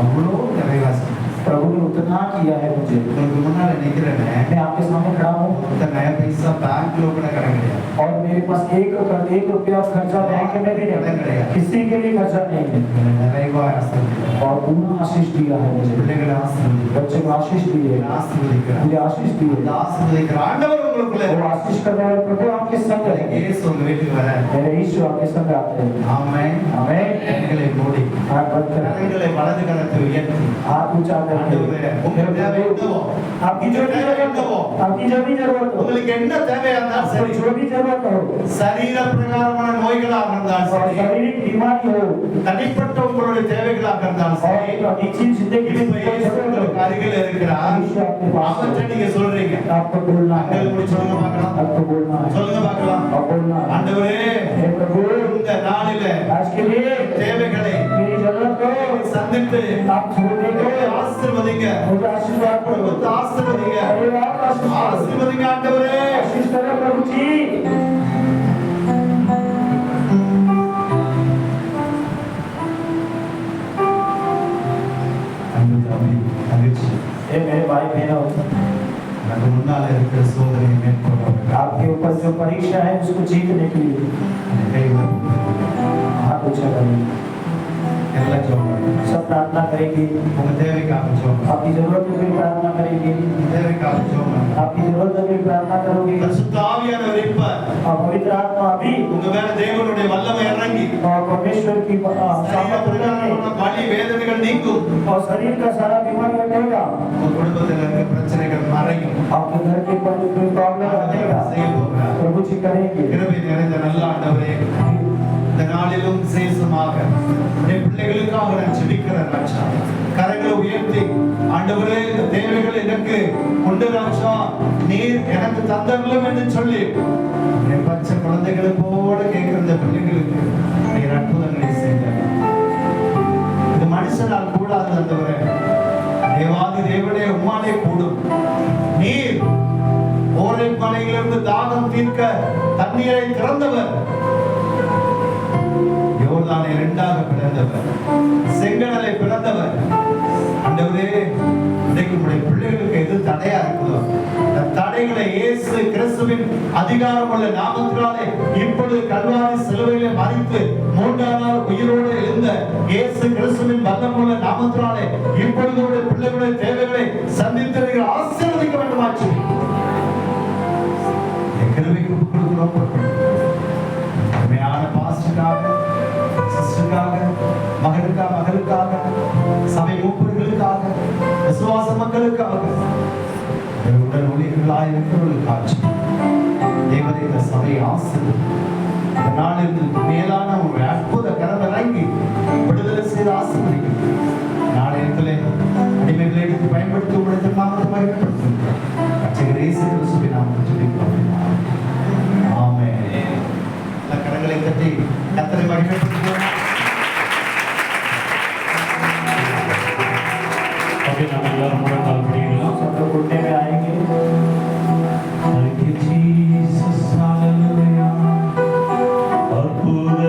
அவ்வளோ நிறைவாசி प्रभु ने उतना किया है मुझे। உங்களுக்கு முன்னால நிக்கிறேனே मैं आपके सामने खड़ा हूँ இந்த நயா பைசா பேங்க்ல கூட கடன் கிடையாது. और मेरे पास एक रुपया खर्चा बैंक में भी नहीं है, किसी के लिए खर्चा नहीं है। நிறைவா ஆசீர்வதிக்கிறார். और पूर्ण आशीष दिया है मुझे, பிள்ளைகளை ஆசீர்வதிக்கிறார். बच्चे को आशीष दिए, ஆசீர்வதிக்கிறார். मुझे आशीष இந்த दिए। ஆசீர்வதிக்கிற ஆண்டவர் உங்களுக்குள்ள वो आशीष करने वाले प्रभु आपके संग है। இயேசு உங்க வீட்டுக்கு வர. मेरे यीशु आपके संग आते हैं। ஆமென். आमीन। கண்களை மூடி हाथ बंद करें, கரங்களை வலது கரத்தை உயர்த்தி हाथ ऊंचा करके ஆண்டவரே உங்க தேவை என்னவோ आपकी जो भी जरूरत हो, आपकी जो भी जरूरत हो, உங்களுக்கு என்ன தேவையா இருந்தாலும் आपको சரி, जो भी जरूरत हो, சரீர பிரகாரமான நோய்களாக இருந்தாலும் और சரி, शारीरिक बीमारी हो தனிப்பட்ட உங்களுடைய தேவைகளாக இருந்தாலும் और சரி, निश्चित जिंदगी में இப்ப कोई இயேசு जरूरत உங்களுக்கு हो, அருகில் இருக்கிறார். यीशु आपके पास அவர்கிட்ட நீங்க சொல்றீங்க. है। आपको बोलना है, கண்களை மூடி சொல்லுங்க பார்க்கலாம். आपको बोलना है, சொல்லுங்க பார்க்கலாம். और बोलना है, ஆண்டவரே हे प्रभु இந்த நாளிலே आज के लिए தேவைகளை मेरी जरूरत को சந்தித்து आप छोड़ने को ஆசீர்வதிங்க. मुझे आशीर्वाद करो। கொடுத்து ஆசீர்வதிங்க. अरे आप आशीष करो, ஆசீர்வதிங்க ஆண்டவரே. आशीष करो प्रभु जी। அன்பு தம்பி, தங்கச்சி, हे मेरे भाई बहनों, நமக்கு முன்னால இருக்கிற சோதனையை மேற்கொள்வாங்க. आपके ऊपर जो परीक्षा है उसको जीतने के लिए हाथ ऊंचा करें, எல்லாம் சொல்லுங்க. सब प्रार्थना करेंगे, உங்க தேவைக்காக சொல்லுங்க. आपकी जरूरत के लिए प्रार्थना करेंगे, தேவைக்காக சொல்லுங்க. आपकी जरूरत के लिए प्रार्थना करोगे பரிசுத்த ஆவியானவர் இப்ப और पवित्र आत्मा अभी உங்க மேல தேவனுடைய வல்லமை இறங்கி और परमेश्वर की சரீர सामर्थ பிரகாரமான வலி வேதனைகள் நீக்கும். और शरीर का सारा बीमारी हटेगा, உங்க குடும்பத்தில் இருக்க பிரச்சனைகள் மறையும். आपके घर के पर कोई प्रॉब्लम हटेगा, செய்ய போகிறார். प्रभु जी करेंगे। கிருபை நிறைந்த நல்ல ஆண்டவரே, இந்த நாளிலும் விசேஷமாக என் பிள்ளைகளுக்காக நான் ஜெபிக்கிற ராஜா, கரங்களை உயர்த்தி ஆண்டவரே இந்த தேவைகள் எனக்கு உண்டு ராஜா, நீர் எனக்கு தந்தரலும் என்று சொல்லி என் பச்சை குழந்தைகளை போல கேட்கிற இந்த பிள்ளைகளுக்கு நீர் அற்புதங்களை செய்த இது மனுஷனால் கூடாது ஆண்டவரே, தேவாதி தேவனே உம்மாலே கூடும். நீர் ஓரை மலையிலிருந்து தாகம் தீர்க்க தண்ணீரை திறந்தவர், யோர்தானை இரண்டாக பிளந்தவர், செங்கடலை பிளந்தவர். ஆண்டவரே, இன்றைக்கு உம்முடைய பிள்ளைகளுக்கு எது தடையா இருக்குதோ அந்த தடைகளை இயேசு கிறிஸ்துவின் அதிகாரமுள்ள நாமத்தினாலே இப்பொழுது கல்வாரி சிலுவையிலே மரித்து மூன்றாம் நாள் உயிரோடு எழுந்த இயேசு கிறிஸ்துவின் வல்லமுள்ள நாமத்தினாலே இப்பொழுது உம்முடைய பிள்ளைகளுடைய தேவைகளை சந்தித்து நீங்கள் ஆசீர்வதிக்க வேண்டுமாச்சு. என் கிருபைக்கு கொடுக்கிறோம். அருமையான பாஸ்டருக்காக, சிஸ்டருக்காக, மகனுக்காக, சபை மூப்பர்களுக்காக, விசுவாச மக்களுக்காக, உடல் ஊழியர்களாக இருக்கிறவர்களுக்காக தேவனை இந்த சபையை ஆசீர்வதித்து இந்த நாளில் மேலான ஒரு அற்புத கரம் இறங்கி விடுதலை செய்து ஆசீர்வதிக்கும். நாளையத்திலே அடிமைகளை எடுத்து பயன்படுத்தி உங்களுடைய நாமத்தை பயன்படுத்துகிறோம். ரட்சகர் இயேசு கிறிஸ்துவின் நாமத்தில் ஜெபிக்கிறோம். ஆமென். எல்லா கரங்களை தட்டி கர்த்தரை மகிமைப்படுத்துவோம். अभी हम எல்லாரும் முழங்கால் படிக்கலாம். सब लोग घुटने में आएंगे। Thank you, Jesus. Hallelujah. அற்புத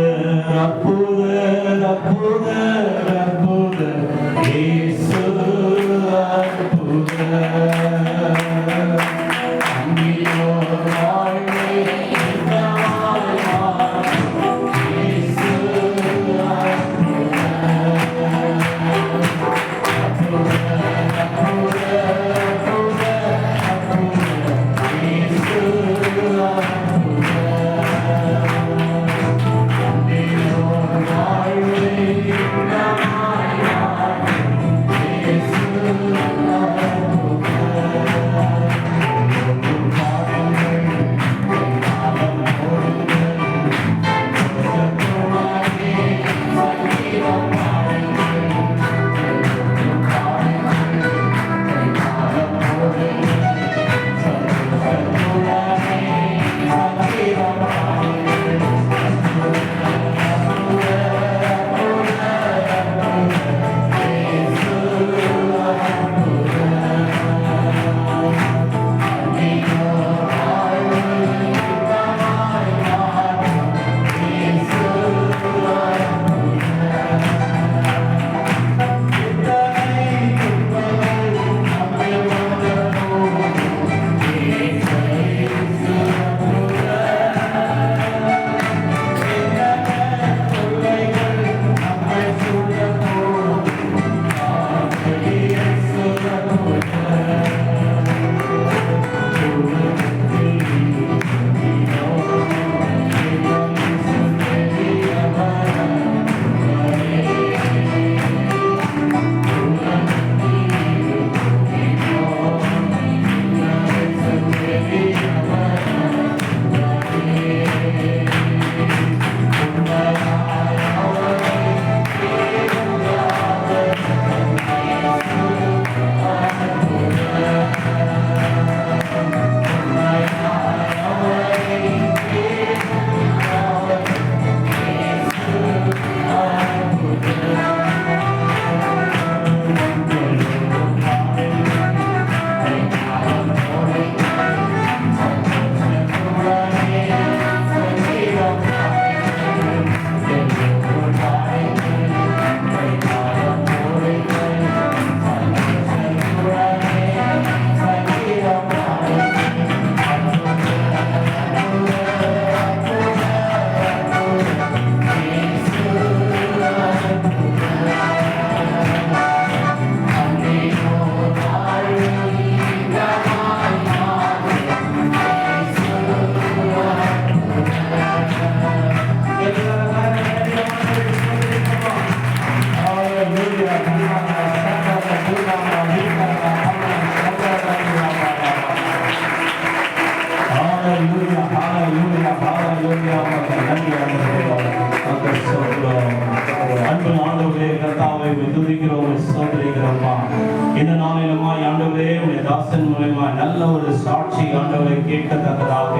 மூலமா நல்ல ஒரு சாட்சி ஆண்டவரை கேட்கத்தக்கதாக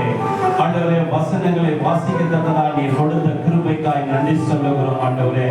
ஆண்டவரே வசனங்களை வாசிக்கத்தக்கதாக நீர் கொடுத்த கிருபைக்காய் நன்றி சொல்லுகிறோம் ஆண்டவரே.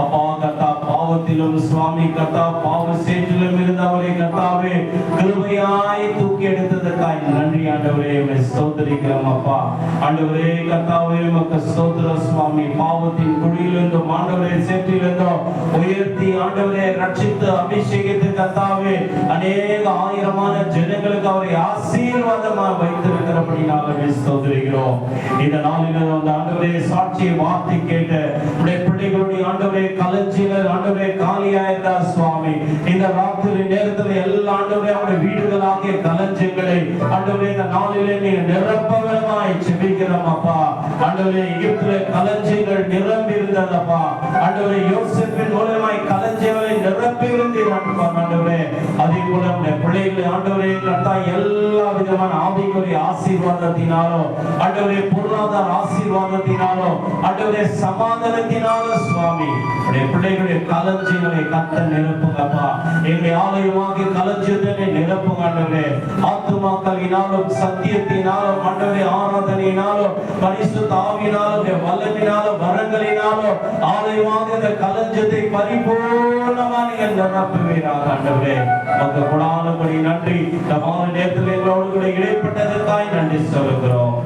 அப்பா கர்த்தா, பாவத்திலும் சுவாமி கர்த்தா, பாவ சேற்றிலும் இருந்தவரை கர்த்தாவே கிருபையாய் தூக்கி எடுத்ததற்காய் நன்றி ஆண்டவரே. உம்மை ஸ்தோத்திரிக்கிறோம் அப்பா. ஆண்டவரே கர்த்தாவே உமக்கு ஸ்தோத்திரம் சுவாமி. பாவத்தின் குழியிலிருந்து ஆண்டவரே சேற்றிலிருந்து உயர்த்தி ஆண்டவரே ரட்சித்து அபிஷேகித்து கர்த்தாவே அநேக ஆயிரமான ஜனங்களுக்கு அவரை ஆசீர்வாதமாக வைத்திருக்கிறபடினாலே ஸ்தோத்திரிக்கிறோம். இந்த நாளில் அந்த ஆண்டவரே சாட்சியை வார்த்தை கேட்ட உடைய பிள்ளைகளுடைய ஆண்டவரே களஞ்சியங்கள் ஆண்டவரே காலியாயிருந்தா சுவாமி. இந்த ராத்திரி நேரத்தில் எல்லா ஆண்டவரே அவருடைய வீடுகளாகிய களஞ்சியங்களை ஆண்டவரே இந்த நாளிலே நீ நிரப்பவரமாய் செபிக்கிறோம் அப்பா. ஆண்டவரே எகிப்திலே களஞ்சியங்கள் நிரம்பி இருந்ததப்பா. ஆண்டவரே யோசேப்பின் மூலமாய் களஞ்சியங்களை நிரப்பி இருந்தீர் ஆண்டவரே. அதே போல பிள்ளைகளை ஆண்டவரே கர்த்தா எல்லா விதமான ஆவிக்குரிய ஆசீர்வாதத்தினாலோ ஆண்டவரே பொருளாதார ஆசீர்வாதத்தினாலோ ஆண்டவரே சமாதானத்தினாலோ சுவாமி உடைய பிள்ளைகளுடைய களஞ்சியங்களை கத்த நிரப்புங்கப்பா. எங்களுடைய ஆலயமாக களஞ்சியத்தை நிரப்புங்க ஆண்டவரே. ஆத்துமாக்களினாலும் சத்தியத்தினாலும் ஆண்டவரே ஆராதனையினாலும் பரிசுத்த ஆவியினாலும் வல்லமையினாலும் வரங்களினாலும் ஆலயமாக இந்த களஞ்சியத்தை பரிபூர்ணமாக நீங்கள் நிரப்புவீராக ஆண்டவரே. உமக்கு கொடானபடி நன்றி. இந்த மாலை நேரத்தில் எங்களோடு கூட இடைப்பட்டதற்காய் நன்றி சொல்லுகிறோம்.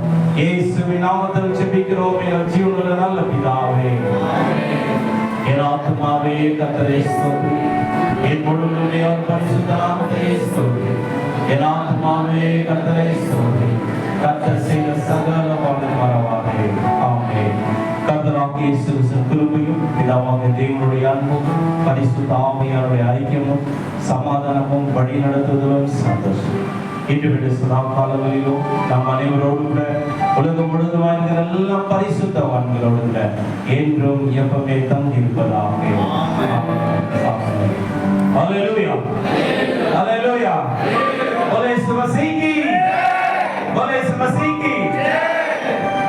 இயேசுவின் நாமத்தில் ஜெபிக்கிறோம் எங்கள் ஜீவனுள்ள நல்ல பிதாவே. என் ஆத்துமாவே கர்த்தரை ஸ்தோத்திரி, என் முழு பரிசுத்த நாமத்தை ஸ்தோத்திரி. என் ஆத்துமாவே கர்த்தரை ஸ்தோத்திரி, கர்த்தர் செய்த சகல மறவாதே. ஆமென். கர்த்தராகிய இயேசு கிறிஸ்துவின் கிருபையும் பிதாவாகிய தேவனுடைய அன்பும் பரிசுத்த ஆவியானவருடைய ஐக்கியமும் சமாதானமும் வழி நடத்துதலும் சந்தோஷம் இன்று சதா காலங்களிலும் நாம் அனைவரோடு கூட உலகம் முழுவதும் இருக்கிற எல்லா பரிசுத்தவான்களோடு கூட என்றும் எப்பவுமே தங்கியிருப்பதாக. ஹல்லேலூயா, ஹல்லேலூயா. போலே இயேசு மசீஹ் கி, போலே இயேசு மசீஹ் கி.